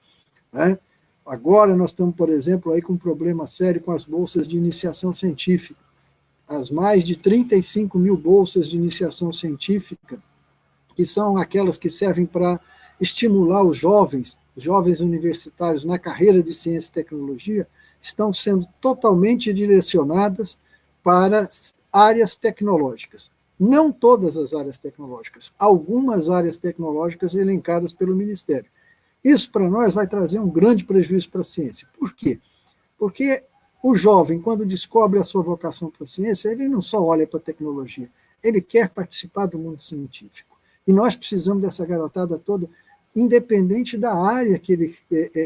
Né? Agora nós estamos, por exemplo, aí com um problema sério com as bolsas de iniciação científica. As mais de 35 mil bolsas de iniciação científica, que são aquelas que servem para estimular os jovens universitários na carreira de ciência e tecnologia, estão sendo totalmente direcionadas para áreas tecnológicas. Não todas as áreas tecnológicas, algumas áreas tecnológicas elencadas pelo Ministério. Isso, para nós, vai trazer um grande prejuízo para a ciência. Por quê? Porque o jovem, quando descobre a sua vocação para a ciência, ele não só olha para a tecnologia, ele quer participar do mundo científico. E nós precisamos dessa garotada toda, independente da área que ele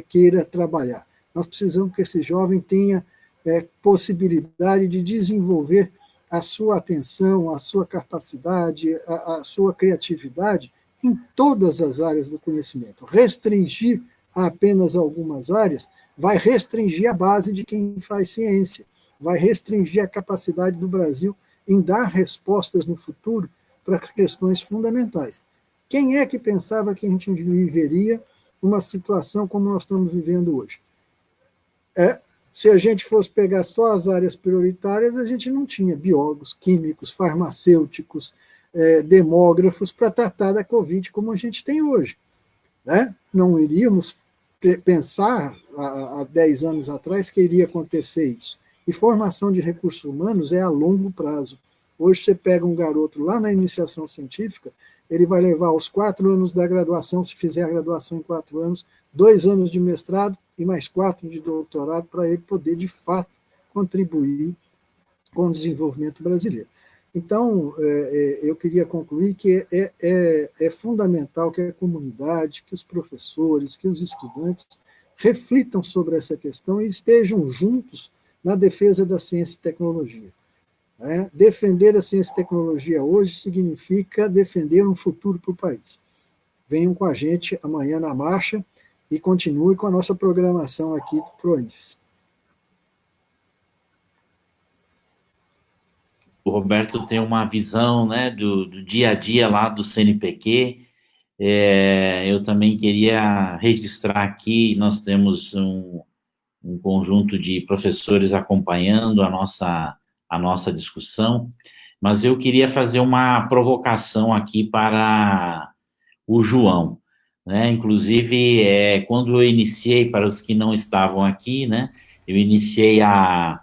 queira trabalhar. Nós precisamos que esse jovem tenha possibilidade de desenvolver a sua atenção, a sua capacidade, a sua criatividade em todas as áreas do conhecimento. Restringir a apenas algumas áreas vai restringir a base de quem faz ciência, vai restringir a capacidade do Brasil em dar respostas no futuro para questões fundamentais. Quem é que pensava que a gente viveria uma situação como nós estamos vivendo hoje? Se a gente fosse pegar só as áreas prioritárias, a gente não tinha biólogos, químicos, farmacêuticos, demógrafos para tratar da Covid como a gente tem hoje. Né? Não iríamos pensar há 10 anos atrás que iria acontecer isso. E formação de recursos humanos é a longo prazo. Hoje você pega um garoto lá na iniciação científica, ele vai levar os 4 anos da graduação, se fizer a graduação em 4 anos, 2 anos de mestrado e mais 4 de doutorado para ele poder, de fato, contribuir com o desenvolvimento brasileiro. Então, eu queria concluir que é fundamental que a comunidade, que os professores, que os estudantes reflitam sobre essa questão e estejam juntos na defesa da ciência e tecnologia. Defender a ciência e tecnologia hoje significa defender um futuro para o país. Venham com a gente amanhã na marcha e continue com a nossa programação aqui do ProInfes. O Roberto tem uma visão, né, do dia a dia lá do CNPq. Eu também queria registrar aqui, nós temos um conjunto de professores acompanhando a nossa discussão, mas eu queria fazer uma provocação aqui para o João, né? Inclusive, quando eu iniciei, para os que não estavam aqui, né, eu iniciei a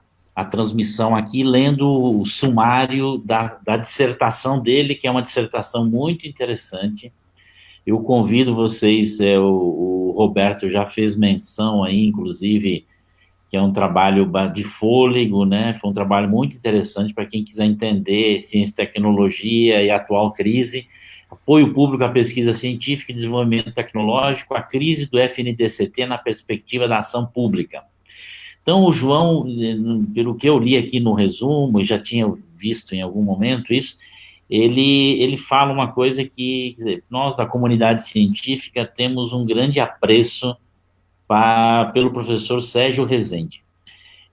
transmissão aqui lendo o sumário da dissertação dele, que é uma dissertação muito interessante. Eu convido vocês, o Roberto já fez menção aí, inclusive, que é um trabalho de fôlego, né? Foi um trabalho muito interessante para quem quiser entender ciência e tecnologia e a atual crise, apoio público à pesquisa científica e desenvolvimento tecnológico, a crise do FNDCT na perspectiva da ação pública. Então, o João, pelo que eu li aqui no resumo, e já tinha visto em algum momento isso, ele fala uma coisa que, quer dizer, nós da comunidade científica temos um grande apreço pelo professor Sérgio Rezende.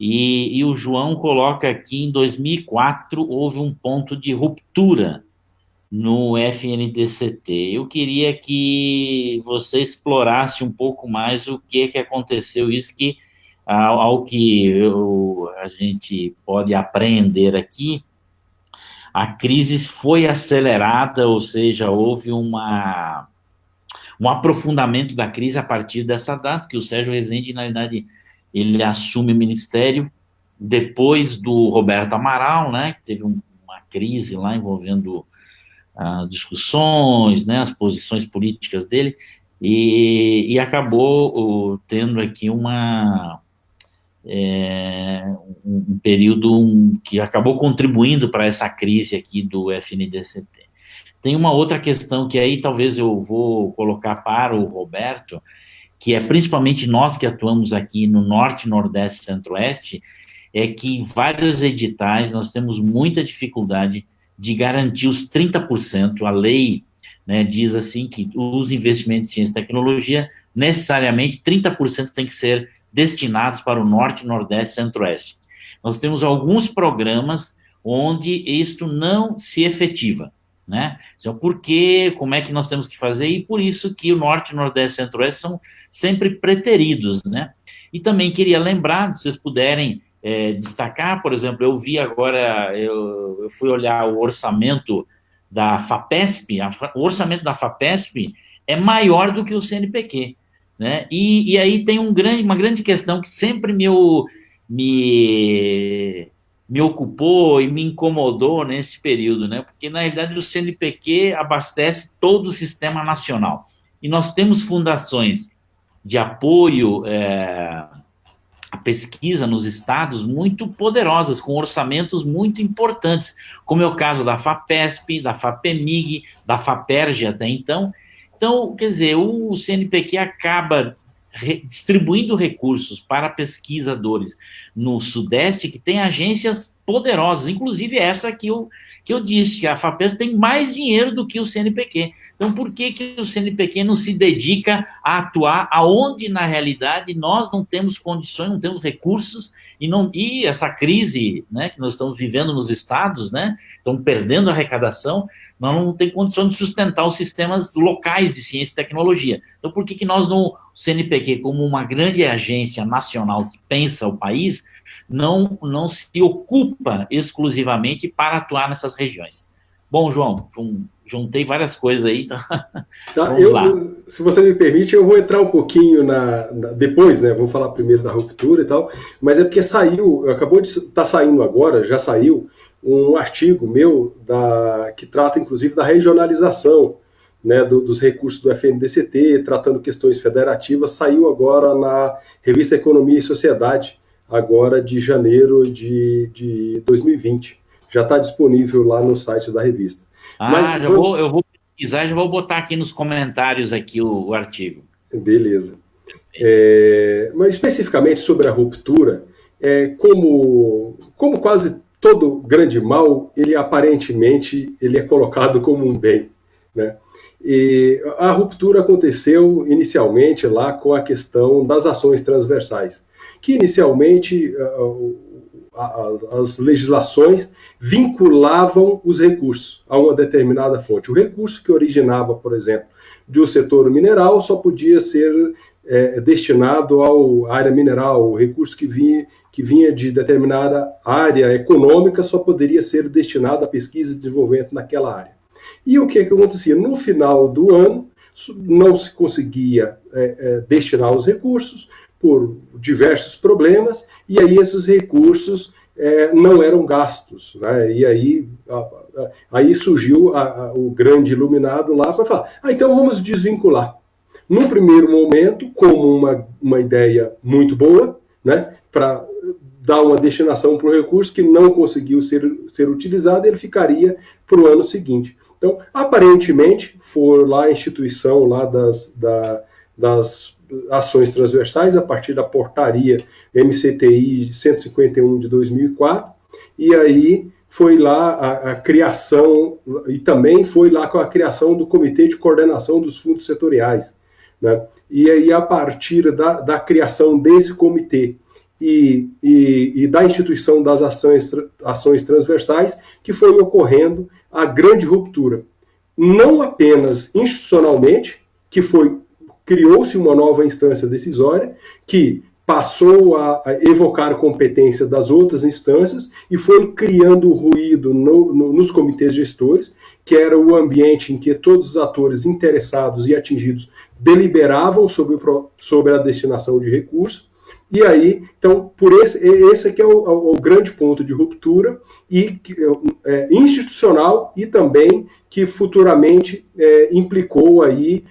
E o João coloca aqui, em 2004, houve um ponto de ruptura no FNDCT. Eu queria que você explorasse um pouco mais o que aconteceu, isso que, ao que a gente pode aprender aqui, a crise foi acelerada, ou seja, houve um aprofundamento da crise a partir dessa data, que o Sérgio Rezende, na verdade, ele assume o ministério depois do Roberto Amaral, né, que teve uma crise lá envolvendo as discussões, né, as posições políticas dele, e acabou tendo aqui um período que acabou contribuindo para essa crise aqui do FNDCT. Tem uma outra questão que aí talvez eu vou colocar para o Roberto, que é principalmente nós que atuamos aqui no Norte, Nordeste, Centro-Oeste, é que em vários editais nós temos muita dificuldade de garantir os 30%. A lei, né, diz assim que os investimentos em ciência e tecnologia, necessariamente 30% tem que ser destinados para o Norte, Nordeste, Centro-Oeste. Nós temos alguns programas onde isto não se efetiva, né? Então, por quê? Como é que nós temos que fazer? E por isso que o Norte, Nordeste e Centro-Oeste são sempre preteridos, né? E também queria lembrar, se vocês puderem destacar, por exemplo, eu vi agora, eu fui olhar o orçamento da FAPESP, o orçamento da FAPESP é maior do que o CNPq, né? E aí tem uma grande questão que sempre me ocupou e me incomodou nesse período, né? Porque, na realidade, o CNPq abastece todo o sistema nacional. E nós temos fundações de apoio à pesquisa nos estados muito poderosas, com orçamentos muito importantes, como é o caso da FAPESP, da FAPEMIG, da FAPERJ até então. Então, quer dizer, o CNPq acaba distribuindo recursos para pesquisadores no Sudeste, que tem agências poderosas, inclusive essa que eu disse, que a FAPESP tem mais dinheiro do que o CNPq. Então, por que o CNPq não se dedica a atuar aonde, na realidade, nós não temos condições, não temos recursos, e essa crise, né, que nós estamos vivendo nos estados, né, estão perdendo a arrecadação, nós não temos condições de sustentar os sistemas locais de ciência e tecnologia. Então, por que nós, no CNPq, como uma grande agência nacional que pensa o país, não se ocupa exclusivamente para atuar nessas regiões? Bom, João, juntei várias coisas aí, então vamos lá. Se você me permite, eu vou entrar um pouquinho depois, né? Vamos falar primeiro da ruptura e tal, mas é porque acabou de estar saindo agora, já saiu, um artigo meu que trata, inclusive, da regionalização, né, dos recursos do FNDCT, tratando questões federativas, saiu agora na revista Economia e Sociedade, agora de janeiro de 2020. Já está disponível lá no site da revista. Eu vou pesquisar, já vou botar aqui nos comentários aqui o artigo. Beleza. Mas especificamente sobre a ruptura, como quase todo grande mal, ele aparentemente é colocado como um bem, né? E a ruptura aconteceu inicialmente lá com a questão das ações transversais, que inicialmente as legislações vinculavam os recursos a uma determinada fonte. O recurso que originava, por exemplo, de um setor mineral só podia ser destinado à área mineral. O recurso que vinha de determinada área econômica só poderia ser destinado à pesquisa e desenvolvimento naquela área. E o que acontecia? No final do ano, não se conseguia destinar os recursos por diversos problemas, e aí esses recursos não eram gastos, né? E aí surgiu o grande iluminado lá para falar, então vamos desvincular. No primeiro momento, como uma ideia muito boa, né, para dar uma destinação para o recurso que não conseguiu ser utilizado, ele ficaria para o ano seguinte. Então, aparentemente, foi lá a instituição lá das ações transversais, a partir da portaria MCTI 151 de 2004, e aí foi lá a criação, e também foi lá com a criação do Comitê de Coordenação dos Fundos Setoriais, né? E aí, a partir da criação desse comitê e da instituição das ações transversais, que foi ocorrendo a grande ruptura. Não apenas institucionalmente, criou-se uma nova instância decisória, que passou a evocar competência das outras instâncias e foi criando ruído nos comitês gestores, que era o ambiente em que todos os atores interessados e atingidos deliberavam sobre a destinação de recursos. E aí, então, esse aqui é o grande ponto de ruptura institucional, e também que futuramente implicou aí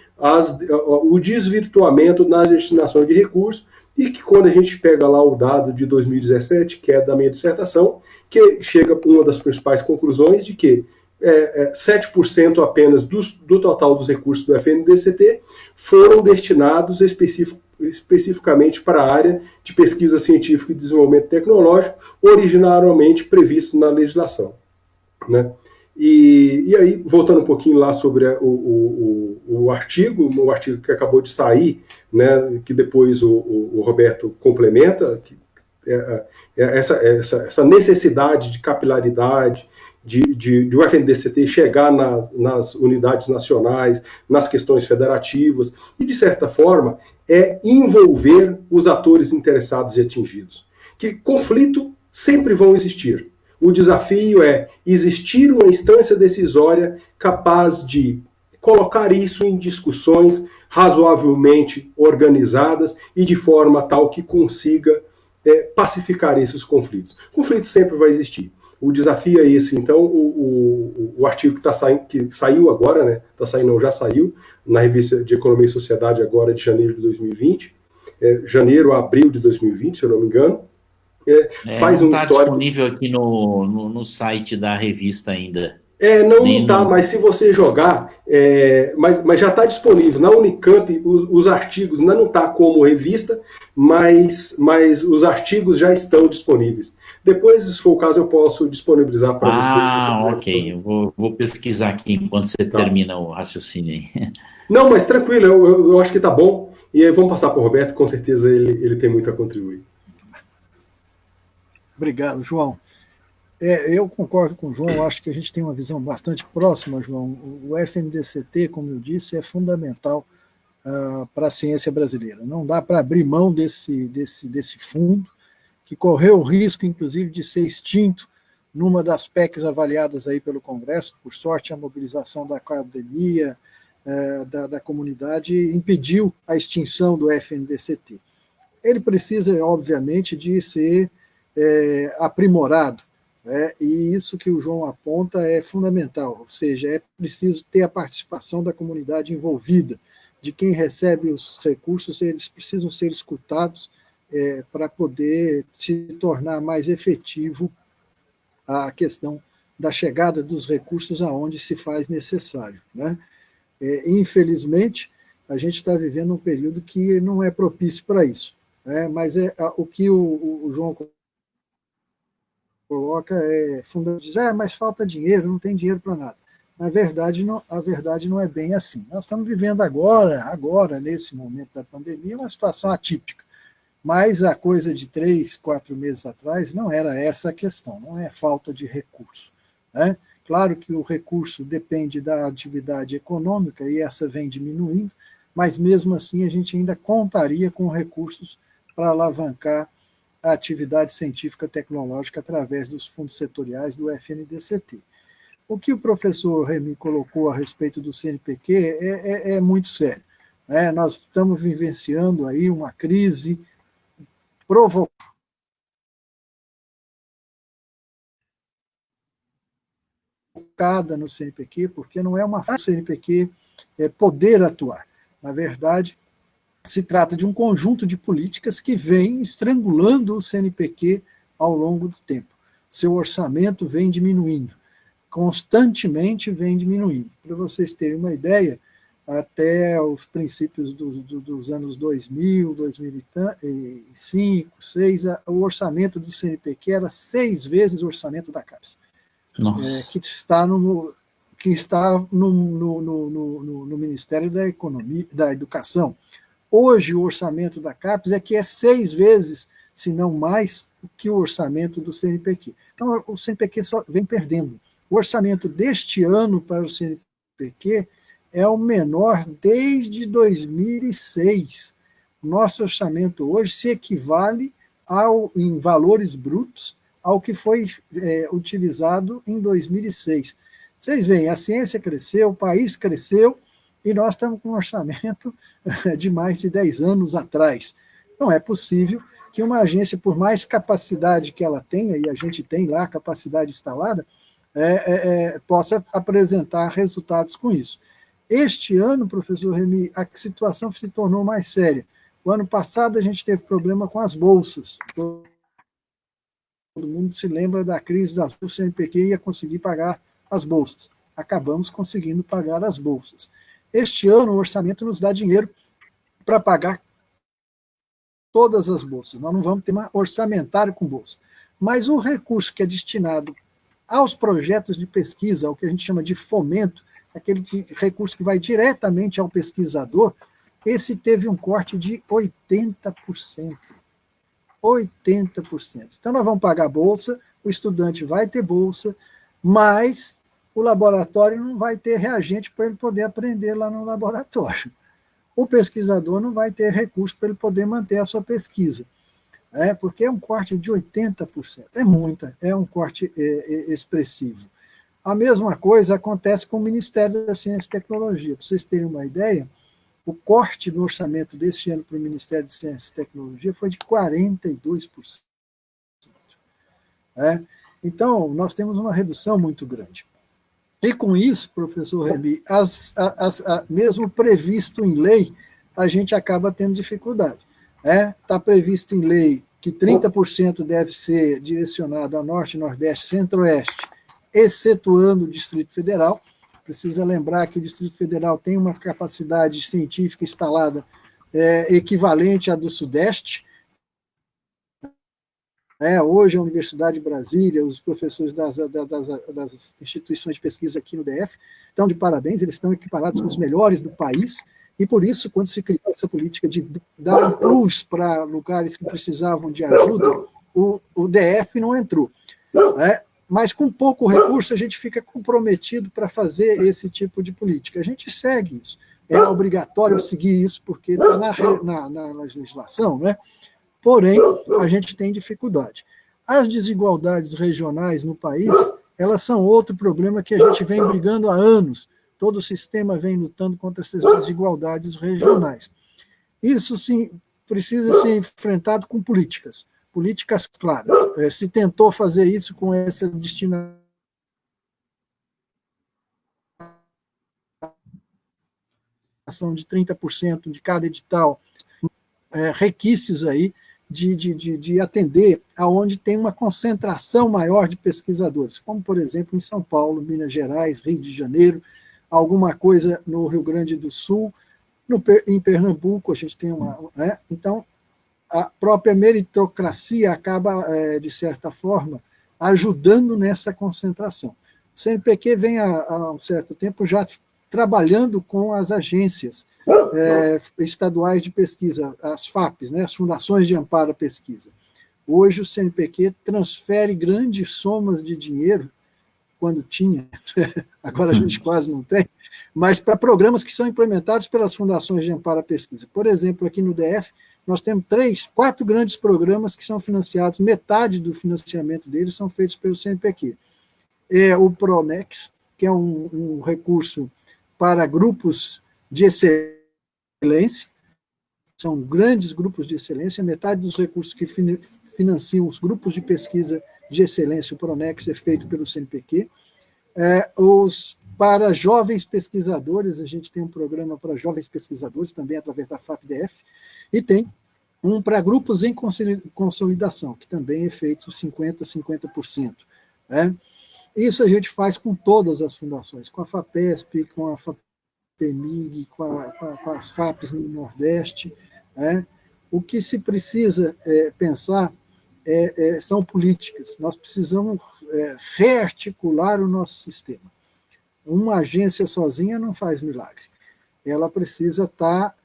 o desvirtuamento nas destinações de recursos, e que quando a gente pega lá o dado de 2017, que é da minha dissertação, que chega a uma das principais conclusões de que 7% apenas do total dos recursos do FNDCT foram destinados especificamente para a área de pesquisa científica e desenvolvimento tecnológico, originariamente previsto na legislação, né? E aí, voltando um pouquinho lá sobre o artigo que acabou de sair, né, que depois o Roberto complementa, essa necessidade de capilaridade, de o FNDCT chegar nas unidades nacionais, nas questões federativas, e, de certa forma, é envolver os atores interessados e atingidos. Que conflito sempre vão existir. O desafio é existir uma instância decisória capaz de colocar isso em discussões razoavelmente organizadas e de forma tal que consiga pacificar esses conflitos. Conflito sempre vai existir. O desafio é esse. Então, o artigo que saiu agora, né? Já saiu, na revista de Economia e Sociedade, agora de janeiro de 2020, janeiro a abril de 2020, se eu não me engano, faz não um está histórico. Disponível aqui no site da revista ainda. Não está, mas se você jogar, mas já está disponível. Na Unicamp, os artigos ainda não está como revista, mas os artigos já estão disponíveis. Depois, se for o caso, eu posso disponibilizar para vocês. Ok. Eu vou pesquisar aqui enquanto você termina o raciocínio aí. Não, mas tranquilo, eu acho que está bom. E aí vamos passar para o Roberto, com certeza ele tem muito a contribuir. Obrigado, João. Eu concordo com o João, acho que a gente tem uma visão bastante próxima, João. O FNDCT, como eu disse, é fundamental para a ciência brasileira. Não dá para abrir mão desse fundo, que correu o risco, inclusive, de ser extinto numa das PECs avaliadas aí pelo Congresso. Por sorte, a mobilização da academia, da comunidade, impediu a extinção do FNDCT. Ele precisa, obviamente, de ser aprimorado, e isso que o João aponta é fundamental, ou seja, é preciso ter a participação da comunidade envolvida, de quem recebe os recursos, eles precisam ser escutados para poder se tornar mais efetivo a questão da chegada dos recursos aonde se faz necessário, né? Infelizmente, a gente está vivendo um período que não é propício para isso, mas o que o João coloca fundamental, diz, mas falta dinheiro, não tem dinheiro para nada. Na verdade, a verdade não é bem assim. Nós estamos vivendo agora, nesse momento da pandemia, uma situação atípica. Mas a coisa de 3, 4 meses atrás não era essa a questão, não é falta de recurso, né? Claro que o recurso depende da atividade econômica e essa vem diminuindo, mas mesmo assim a gente ainda contaria com recursos para alavancar a atividade científica tecnológica através dos fundos setoriais do FNDCT. O que o professor Remy colocou a respeito do CNPq é muito sério, né? Nós estamos vivenciando aí uma crise provocada no CNPq, porque não é uma falta do CNPq poder atuar. Na verdade, se trata de um conjunto de políticas que vem estrangulando o CNPq ao longo do tempo. Seu orçamento vem diminuindo, constantemente vem diminuindo. Para vocês terem uma ideia, até os princípios dos anos 2000, 2005, 2006, o orçamento do CNPq era 6 vezes o orçamento da CAPES, que está no Ministério da Economia, da Educação. Hoje, o orçamento da CAPES é 6 vezes, se não mais, que o orçamento do CNPq. Então, o CNPq só vem perdendo. O orçamento deste ano para o CNPq é o menor desde 2006. Nosso orçamento hoje se equivale, em valores brutos, ao que foi utilizado em 2006. Vocês veem, a ciência cresceu, o país cresceu, e nós estamos com um orçamento de mais de 10 anos atrás. Não é possível que uma agência, por mais capacidade que ela tenha, e a gente tem lá capacidade instalada, possa apresentar resultados com isso. Este ano, professor Remy, a situação se tornou mais séria. O ano passado a gente teve problema com as bolsas. Todo mundo se lembra da crise das bolsas, o CNPq ia conseguir pagar as bolsas. Acabamos conseguindo pagar as bolsas. Este ano, o orçamento nos dá dinheiro para pagar todas as bolsas. Nós não vamos ter mais orçamentário com bolsa. Mas o recurso que é destinado aos projetos de pesquisa, ao que a gente chama de fomento, aquele recurso que vai diretamente ao pesquisador, esse teve um corte de 80%. 80%. Então, nós vamos pagar a bolsa, o estudante vai ter bolsa, mas o laboratório não vai ter reagente para ele poder aprender lá no laboratório. o pesquisador não vai ter recurso para ele poder manter a sua pesquisa, porque é um corte de 80%, é um corte expressivo. A mesma coisa acontece com o Ministério da Ciência e Tecnologia. Para vocês terem uma ideia, o corte do orçamento deste ano para o Ministério de Ciência e Tecnologia foi de 42%. Então, nós temos uma redução muito grande. E com isso, professor Remy, mesmo previsto em lei, a gente acaba tendo dificuldade. Está previsto em lei que 30% deve ser direcionado a Norte, Nordeste, Centro-Oeste, excetuando o Distrito Federal. Precisa lembrar que o Distrito Federal tem uma capacidade científica instalada equivalente à do Sudeste. Hoje a Universidade de Brasília, os professores das instituições de pesquisa aqui no DF estão de parabéns, eles estão equiparados com os melhores do país, e por isso, quando se criou essa política de dar um plus para lugares que precisavam de ajuda, o DF não entrou. Mas com pouco recurso a gente fica comprometido para fazer esse tipo de política. A gente segue isso. É obrigatório seguir isso, porque está na legislação, né? Porém, a gente tem dificuldade. As desigualdades regionais no país, elas são outro problema que a gente vem brigando há anos. Todo o sistema vem lutando contra essas desigualdades regionais. Isso, sim, precisa ser enfrentado com políticas claras. Se tentou fazer isso com essa destinação de 30% de cada edital, requisitos aí de atender aonde tem uma concentração maior de pesquisadores, como, por exemplo, em São Paulo, Minas Gerais, Rio de Janeiro, alguma coisa no Rio Grande do Sul, em Pernambuco a gente tem uma... Então, a própria meritocracia acaba, de certa forma, ajudando nessa concentração. O CNPq vem há um certo tempo já trabalhando com as agências estaduais de pesquisa, as FAPs, as Fundações de Amparo à Pesquisa. Hoje o CNPq transfere grandes somas de dinheiro, quando tinha, agora a gente quase não tem, mas para programas que são implementados pelas Fundações de Amparo à Pesquisa. Por exemplo, aqui no DF, nós temos 4 grandes programas que são financiados, metade do financiamento deles são feitos pelo CNPq. O Pronex, que é um recurso para grupos de excelência, são grandes grupos de excelência, metade dos recursos que financiam os grupos de pesquisa de excelência, o Pronex, é feito pelo CNPq. Para jovens pesquisadores, a gente tem um programa para jovens pesquisadores, também através da FAPDF, e tem um para grupos em consolidação, que também é feito 50%. Isso a gente faz com todas as fundações, com a FAPESP, com a FAPEMIG, com as FAPs no Nordeste. O que se precisa pensar são políticas. Nós precisamos rearticular o nosso sistema. Uma agência sozinha não faz milagre. Ela precisa estar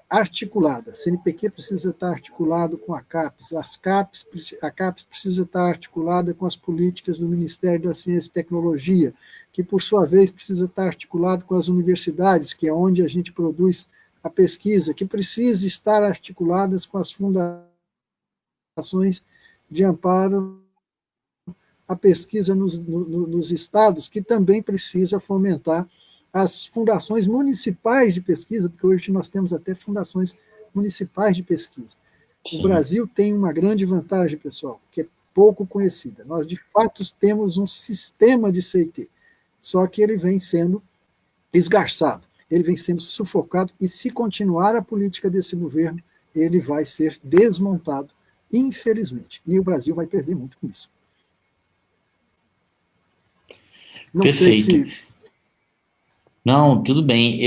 articulada. A CNPq precisa estar articulado com a CAPES. A CAPES precisa estar articulada com as políticas do Ministério da Ciência e Tecnologia, que, por sua vez, precisa estar articulado com as universidades, que é onde a gente produz a pesquisa, que precisa estar articuladas com as fundações de amparo à pesquisa nos estados, que também precisa fomentar as fundações municipais de pesquisa, porque hoje nós temos até fundações municipais de pesquisa. Sim. O Brasil tem uma grande vantagem, pessoal, que é pouco conhecida. Nós, de fato, temos um sistema de CIT, só que ele vem sendo esgarçado, ele vem sendo sufocado, e se continuar a política desse governo, ele vai ser desmontado, infelizmente. E o Brasil vai perder muito com isso. Não Perfeito. Sei se... Não, tudo bem.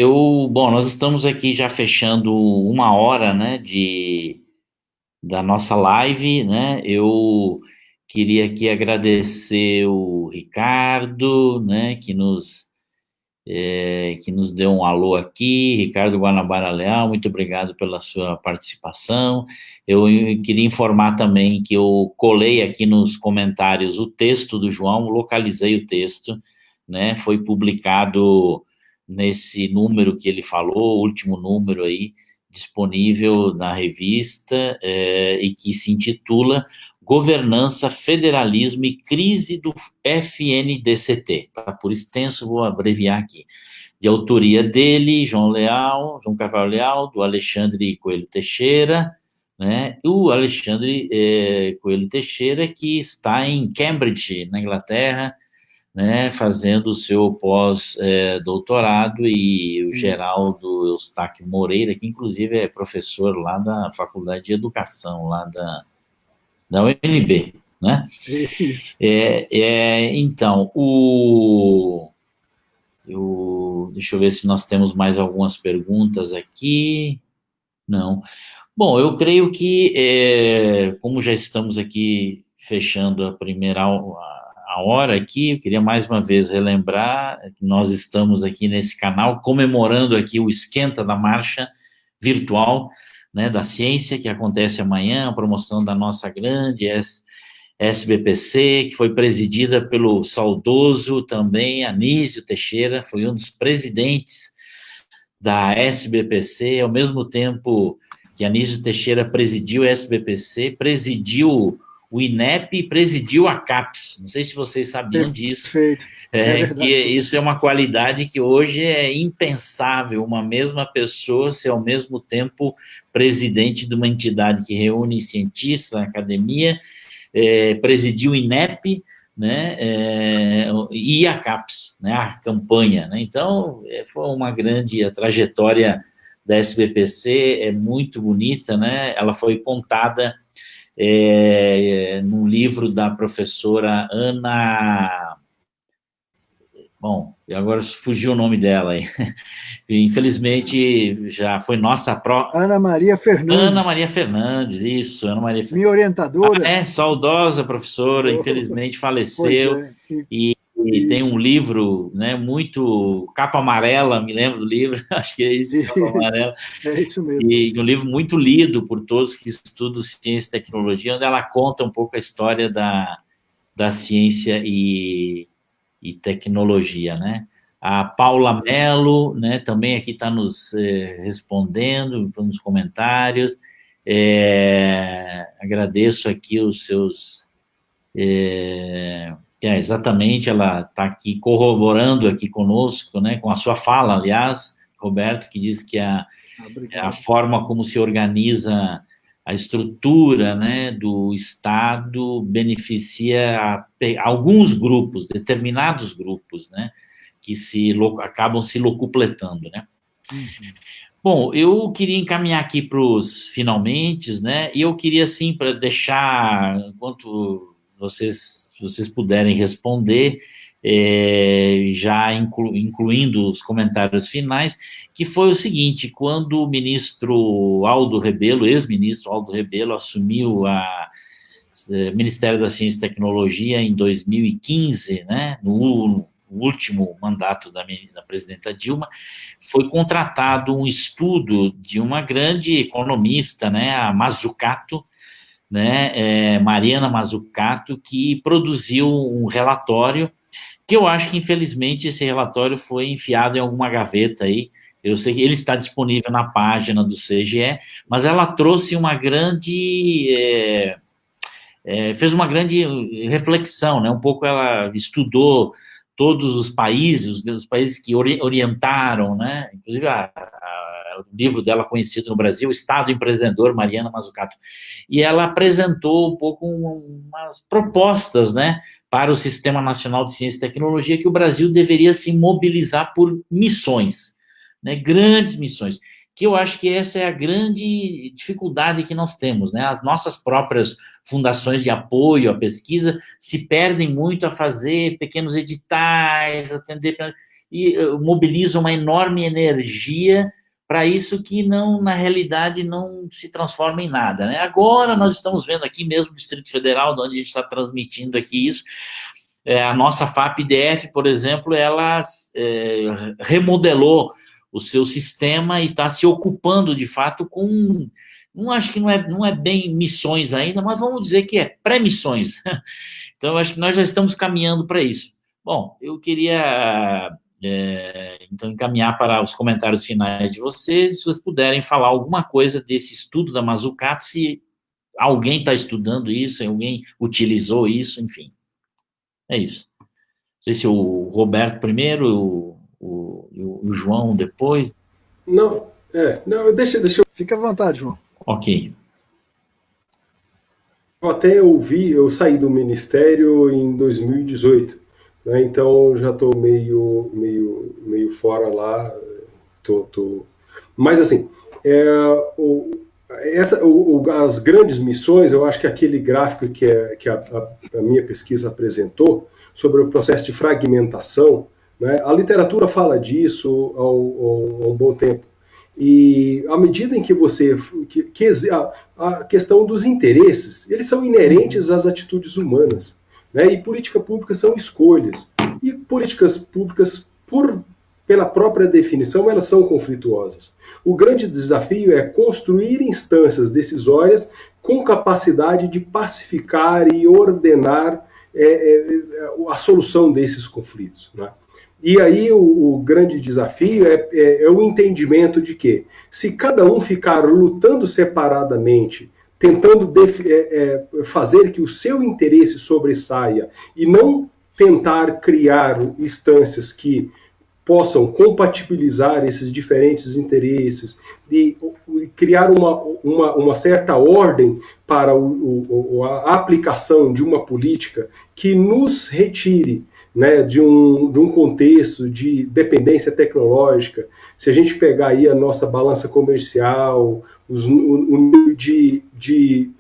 Bom, nós estamos aqui já fechando 1 hora, né, da nossa live, né? Eu queria aqui agradecer o Ricardo, né, que nos deu um alô aqui. Ricardo Guanabara Leal, muito obrigado pela sua participação. Eu queria informar também que eu colei aqui nos comentários o texto do João, localizei o texto, né? Foi publicado nesse número que ele falou, o último número aí, disponível na revista, e que se intitula Governança, Federalismo e Crise do FNDCT. Tá por extenso, vou abreviar aqui. De autoria dele, João Carvalho Leal, do Alexandre Coelho Teixeira, né? O Alexandre Coelho Teixeira, que está em Cambridge, na Inglaterra, né, fazendo o seu pós-doutorado, e o Geraldo Eustáquio Moreira, que inclusive é professor lá da Faculdade de Educação, lá da UNB, né? Isso. Então, deixa eu ver se nós temos mais algumas perguntas aqui. Não. Bom, eu creio que, como já estamos aqui fechando a primeira a hora aqui, eu queria mais uma vez relembrar que nós estamos aqui nesse canal comemorando aqui o Esquenta da Marcha Virtual, né, da Ciência, que acontece amanhã, a promoção da nossa grande SBPC, que foi presidida pelo saudoso também Anísio Teixeira, foi um dos presidentes da SBPC, ao mesmo tempo que Anísio Teixeira presidiu a SBPC, presidiu o INEP e presidiu a CAPES. Não sei se vocês sabiam disso. Perfeito. Que isso é uma qualidade que hoje é impensável, uma mesma pessoa ser ao mesmo tempo presidente de uma entidade que reúne cientistas, academia, presidiu o INEP, né, e a CAPES, né, a campanha, né? Então, foi uma grande, a trajetória da SBPC é muito bonita, né? Ela foi contada no livro da professora Ana... Bom, agora fugiu o nome dela aí. Infelizmente, já foi nossa Ana Maria Fernandes. Ana Maria Fernandes, isso, Ana Maria Fernandes. Minha orientadora. Saudosa professora, infelizmente faleceu. E tem um livro, né, muito capa amarela, me lembro do livro, acho que é isso, capa amarela. É isso mesmo. E um livro muito lido por todos que estudam ciência e tecnologia, onde ela conta um pouco a história da ciência e tecnologia, né? A Paula Mello, né, também aqui está nos respondendo nos comentários. Agradeço aqui os seus... exatamente, ela está aqui corroborando aqui conosco, né, com a sua fala, aliás, Roberto, que diz que a forma como se organiza a estrutura, né, do Estado beneficia alguns grupos, determinados grupos, né, que acabam se locupletando, né. Uhum. Bom, eu queria encaminhar aqui para os finalmente, né, e eu queria, assim, para deixar, enquanto vocês puderem responder, já incluindo os comentários finais, que foi o seguinte: quando o ministro Aldo Rebelo, ex-ministro Aldo Rebelo, assumiu o Ministério da Ciência e Tecnologia em 2015, né, no último mandato da presidenta Dilma, foi contratado um estudo de uma grande economista, né, a Mazzucato, né, Mariana Mazzucato, que produziu um relatório que eu acho que, infelizmente, esse relatório foi enfiado em alguma gaveta aí. Eu sei que ele está disponível na página do CGE, mas ela trouxe uma grande... fez uma grande reflexão, né? Um pouco ela estudou todos os países que orientaram, né? Inclusive o livro dela conhecido no Brasil, Estado Empreendedor, Mariana Mazzucato, e ela apresentou um pouco umas propostas, né, para o Sistema Nacional de Ciência e Tecnologia, que o Brasil deveria se mobilizar por missões, né, grandes missões, que eu acho que essa é a grande dificuldade que nós temos, né? As nossas próprias fundações de apoio à pesquisa se perdem muito a fazer pequenos editais, atender, e mobilizam uma enorme energia para isso que não, na realidade, não se transforma em nada, né? Agora nós estamos vendo aqui mesmo no Distrito Federal, onde a gente está transmitindo aqui isso, a nossa FAP-DF, por exemplo, ela remodelou o seu sistema e está se ocupando, de fato, com... Não acho que não é bem missões ainda, mas vamos dizer que é pré-missões. Então, acho que nós já estamos caminhando para isso. Bom, eu queria Então, encaminhar para os comentários finais de vocês, se vocês puderem falar alguma coisa desse estudo da Mazzucato, se alguém está estudando isso, alguém utilizou isso, enfim. É isso. Não sei se o Roberto primeiro, o João depois. Não, deixa eu... Fica à vontade, João. Ok. Eu até ouvi, eu saí do Ministério em 2018, né, então já estou meio fora lá, mas assim, as grandes missões, eu acho que aquele gráfico que a minha pesquisa apresentou sobre o processo de fragmentação, né, a literatura fala disso há um bom tempo. E à medida em que você... a questão dos interesses, eles são inerentes às atitudes humanas, né? E política pública são escolhas. E políticas públicas, pela própria definição, elas são conflituosas. O grande desafio é construir instâncias decisórias com capacidade de pacificar e ordenar a solução desses conflitos, né? E aí o grande desafio é o entendimento de que, se cada um ficar lutando separadamente, tentando fazer que o seu interesse sobressaia e não tentar criar instâncias que possam compatibilizar esses diferentes interesses e criar uma certa ordem para a aplicação de uma política que nos retire, né, de um contexto de dependência tecnológica. Se a gente pegar aí a nossa balança comercial, o nível de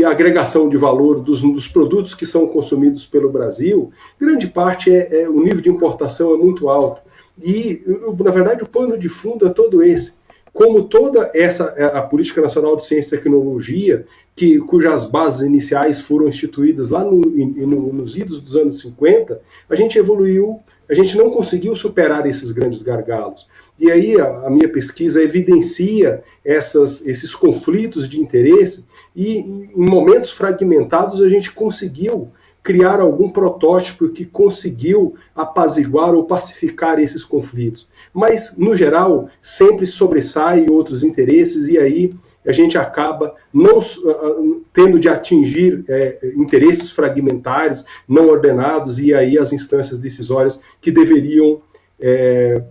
agregação de valor dos produtos que são consumidos pelo Brasil, grande parte o nível de importação é muito alto. E, na verdade, o pano de fundo é todo esse. Como toda a Política Nacional de Ciência e Tecnologia, cujas bases iniciais foram instituídas lá nos idos dos anos 50, a gente evoluiu, a gente não conseguiu superar esses grandes gargalos. E aí a minha pesquisa evidencia esses conflitos de interesse e, em momentos fragmentados, a gente conseguiu criar algum protótipo que conseguiu apaziguar ou pacificar esses conflitos. Mas, no geral, sempre sobressaem outros interesses e aí a gente acaba não tendo de atingir interesses fragmentários, não ordenados, e aí as instâncias decisórias que deveriam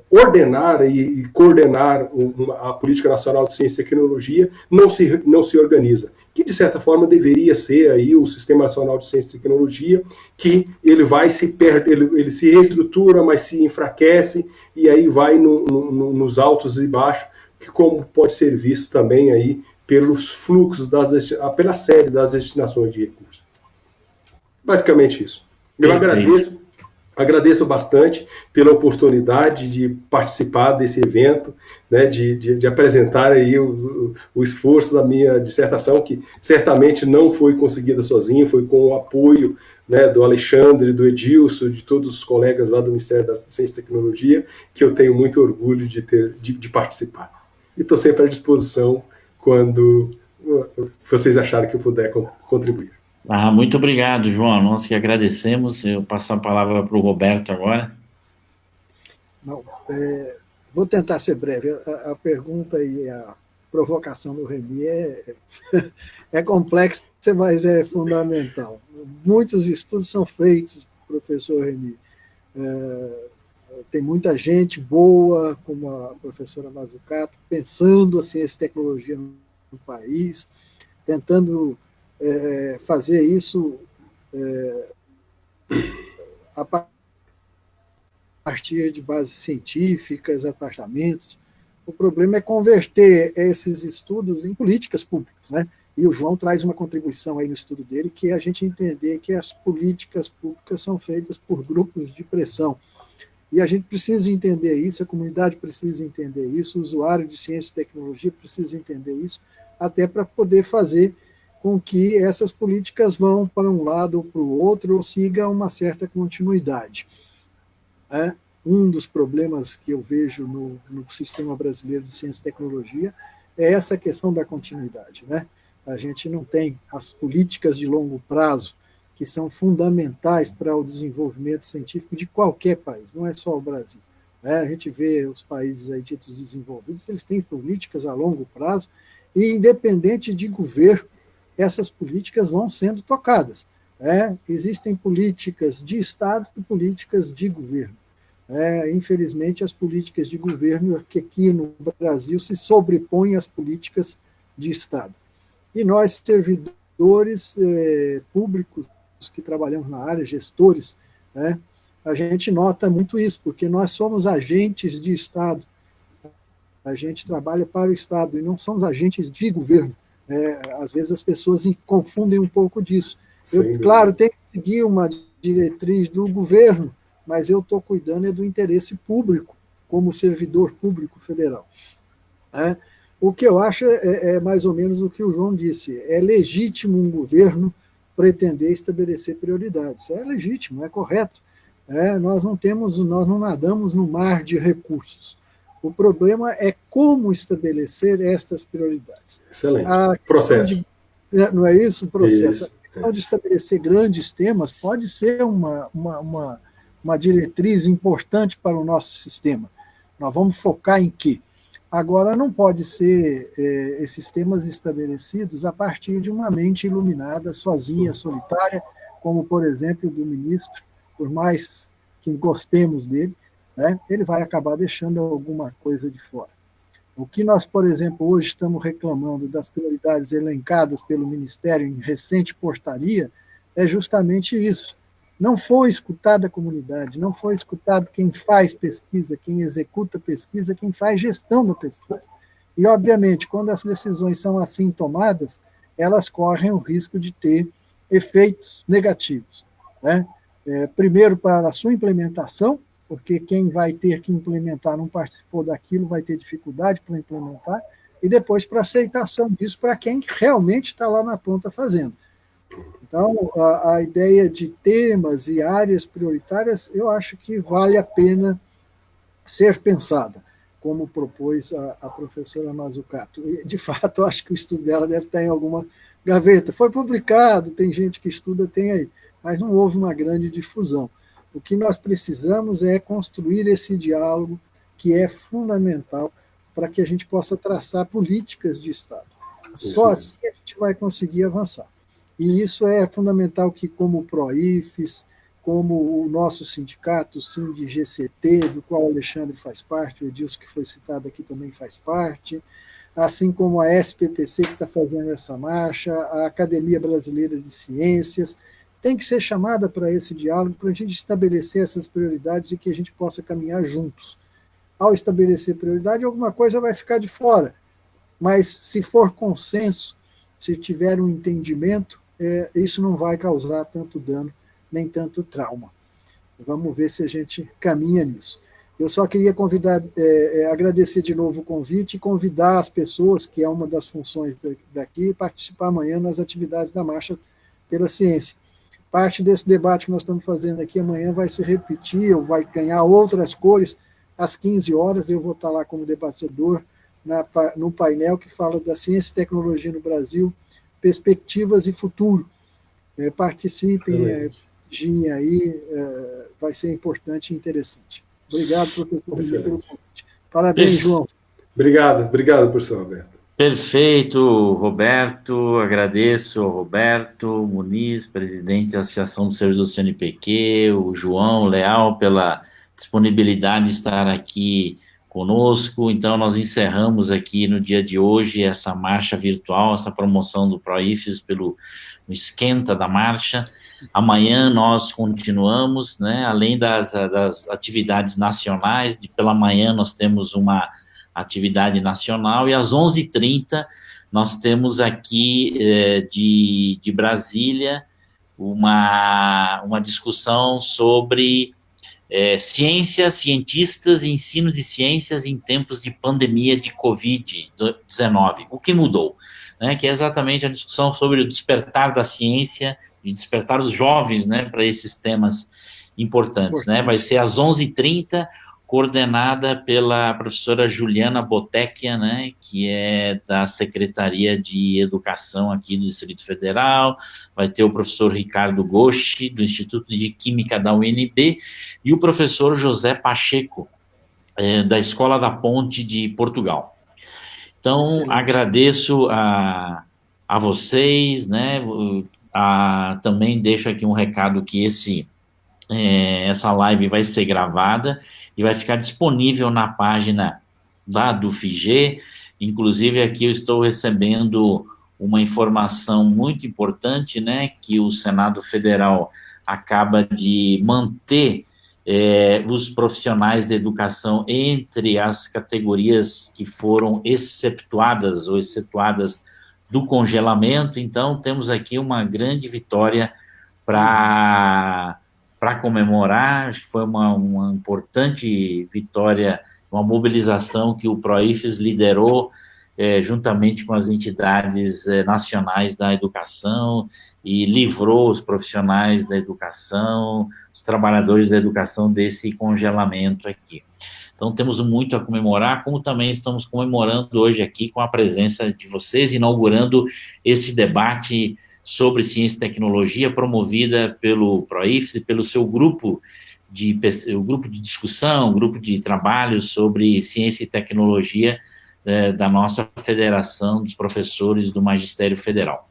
ordenar e coordenar a Política Nacional de Ciência e Tecnologia não se organiza. Que, de certa forma, deveria ser aí o Sistema Nacional de Ciência e Tecnologia, que ele ele se reestrutura, mas se enfraquece, e aí vai nos altos e baixos, que como pode ser visto também aí pelos fluxos, pela série das destinações de recursos. Basicamente isso. Eu agradeço bastante pela oportunidade de participar desse evento, né, de apresentar aí o esforço da minha dissertação, que certamente não foi conseguida sozinha, foi com o apoio, né, do Alexandre, do Edilson, de todos os colegas lá do Ministério da Ciência e Tecnologia, que eu tenho muito orgulho de participar. E estou sempre à disposição quando vocês acharem que eu puder contribuir. Muito obrigado, João. Nós que agradecemos. Eu passo a palavra para o Roberto agora. Não, vou tentar ser breve. A pergunta e a provocação do Remy é complexa, mas é fundamental. Muitos estudos são feitos, professor Remy. Tem muita gente boa, como a professora Mazzucato, pensando a ciência e tecnologia no país, tentando fazer isso a partir de bases científicas, apartamentos. O problema é converter esses estudos em políticas públicas, né? E o João traz uma contribuição aí no estudo dele, que é a gente entender que as políticas públicas são feitas por grupos de pressão. E a gente precisa entender isso, a comunidade precisa entender isso, o usuário de ciência e tecnologia precisa entender isso, até para poder fazer com que essas políticas vão para um lado ou para o outro, ou siga uma certa continuidade. Um dos problemas que eu vejo no sistema brasileiro de ciência e tecnologia é essa questão da continuidade, né? A gente não tem as políticas de longo prazo, que são fundamentais para o desenvolvimento científico de qualquer país, não é só o Brasil. né? A gente vê os países aí ditos desenvolvidos, eles têm políticas a longo prazo, e independente de governo, essas políticas vão sendo tocadas. Existem políticas de Estado e políticas de governo. Infelizmente, as políticas de governo que aqui no Brasil se sobrepõem às políticas de Estado. E nós, servidores públicos que trabalhamos na área, gestores, a gente nota muito isso, porque nós somos agentes de Estado. A gente trabalha para o Estado e não somos agentes de governo. Às vezes as pessoas confundem um pouco disso. Eu, claro, tenho que seguir uma diretriz do governo, mas eu estou cuidando do interesse público, como servidor público federal. O que eu acho é mais ou menos o que o João disse. É legítimo um governo pretender estabelecer prioridades. É legítimo, é correto. Nós não nadamos no mar de recursos. O problema é como estabelecer estas prioridades. Excelente. Processo. Não é isso o processo? Isso. A questão de estabelecer grandes temas pode ser uma diretriz importante para o nosso sistema. Nós vamos focar em quê? Agora, não pode ser esses temas estabelecidos a partir de uma mente iluminada, sozinha, solitária, como, por exemplo, do ministro, por mais que gostemos dele, ele vai acabar deixando alguma coisa de fora. O que nós, por exemplo, hoje estamos reclamando das prioridades elencadas pelo Ministério em recente portaria é justamente isso. Não foi escutada a comunidade, não foi escutado quem faz pesquisa, quem executa pesquisa, quem faz gestão da pesquisa. E, obviamente, quando as decisões são assim tomadas, elas correm o risco de ter efeitos negativos. Primeiro, para a sua implementação, porque quem vai ter que implementar não participou daquilo, vai ter dificuldade para implementar, e depois para a aceitação disso para quem realmente está lá na ponta fazendo. Então, a ideia de temas e áreas prioritárias, eu acho que vale a pena ser pensada, como propôs a professora Mazzucato. E, de fato, acho que o estudo dela deve estar em alguma gaveta. Foi publicado, tem gente que estuda, tem aí, mas não houve uma grande difusão. O que nós precisamos é construir esse diálogo que é fundamental para que a gente possa traçar políticas de Estado. Só assim a gente vai conseguir avançar. E isso é fundamental que, como o PROIFES, como o nosso sindicato, o SINDIGCT, do qual o Alexandre faz parte, o Edilson, que foi citado aqui, também faz parte, assim como a SPTC, que está fazendo essa marcha, a Academia Brasileira de Ciências, tem que ser chamada para esse diálogo, para a gente estabelecer essas prioridades e que a gente possa caminhar juntos. Ao estabelecer prioridade, alguma coisa vai ficar de fora, mas se for consenso, se tiver um entendimento, isso não vai causar tanto dano, nem tanto trauma. Vamos ver se a gente caminha nisso. Eu só queria agradecer de novo o convite e convidar as pessoas, que é uma das funções daqui, participar amanhã nas atividades da Marcha pela Ciência. Parte desse debate que nós estamos fazendo aqui amanhã vai se repetir, ou vai ganhar outras cores. Às 15 horas eu vou estar lá como debatedor no painel que fala da ciência e tecnologia no Brasil, perspectivas e futuro. Participem, Ginha aí, vai ser importante e interessante. Obrigado, professor, pelo convite. Parabéns, João. Obrigado, professor Roberto. Perfeito, Roberto. Agradeço ao Roberto Muniz, presidente da Associação dos Servidores do CNPq, o João Leal, pela disponibilidade de estar aqui conosco. Então, nós encerramos aqui no dia de hoje essa marcha virtual, essa promoção do PROIFES pelo esquenta da marcha. Amanhã nós continuamos, além das atividades nacionais, pela manhã nós temos uma atividade nacional, e às 11h30 nós temos aqui de Brasília uma discussão sobre cientistas e ensino de ciências em tempos de pandemia de Covid-19. O que mudou? Que é exatamente a discussão sobre o despertar da ciência e despertar os jovens para esses temas importantes. Vai ser às 11h30, coordenada pela professora Juliana Botecchia, que é da Secretaria de Educação aqui do Distrito Federal. Vai ter o professor Ricardo Goschi, do Instituto de Química da UNB, e o professor José Pacheco, da Escola da Ponte de Portugal. Então, Excelente. agradeço a vocês, né? Também deixo aqui um recado que essa live vai ser gravada e vai ficar disponível na página lá do FIGE. Inclusive, aqui eu estou recebendo uma informação muito importante, né? Que o Senado Federal acaba de manter os profissionais da educação entre as categorias que foram excetuadas do congelamento. Então, temos aqui uma grande vitória para comemorar. Acho que foi uma importante vitória, uma mobilização que o PROIFES liderou juntamente com as entidades nacionais da educação, e livrou os profissionais da educação, os trabalhadores da educação desse congelamento aqui. Então, temos muito a comemorar, como também estamos comemorando hoje aqui com a presença de vocês, inaugurando esse debate sobre ciência e tecnologia, promovida pelo PROIFES e pelo seu grupo de discussão, grupo de trabalho sobre ciência e tecnologia da nossa Federação dos Professores do Magistério Federal.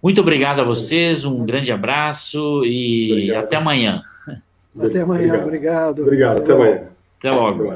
Muito obrigado a vocês, um grande abraço e até amanhã. Até amanhã, obrigado. Obrigado, até amanhã. Até logo.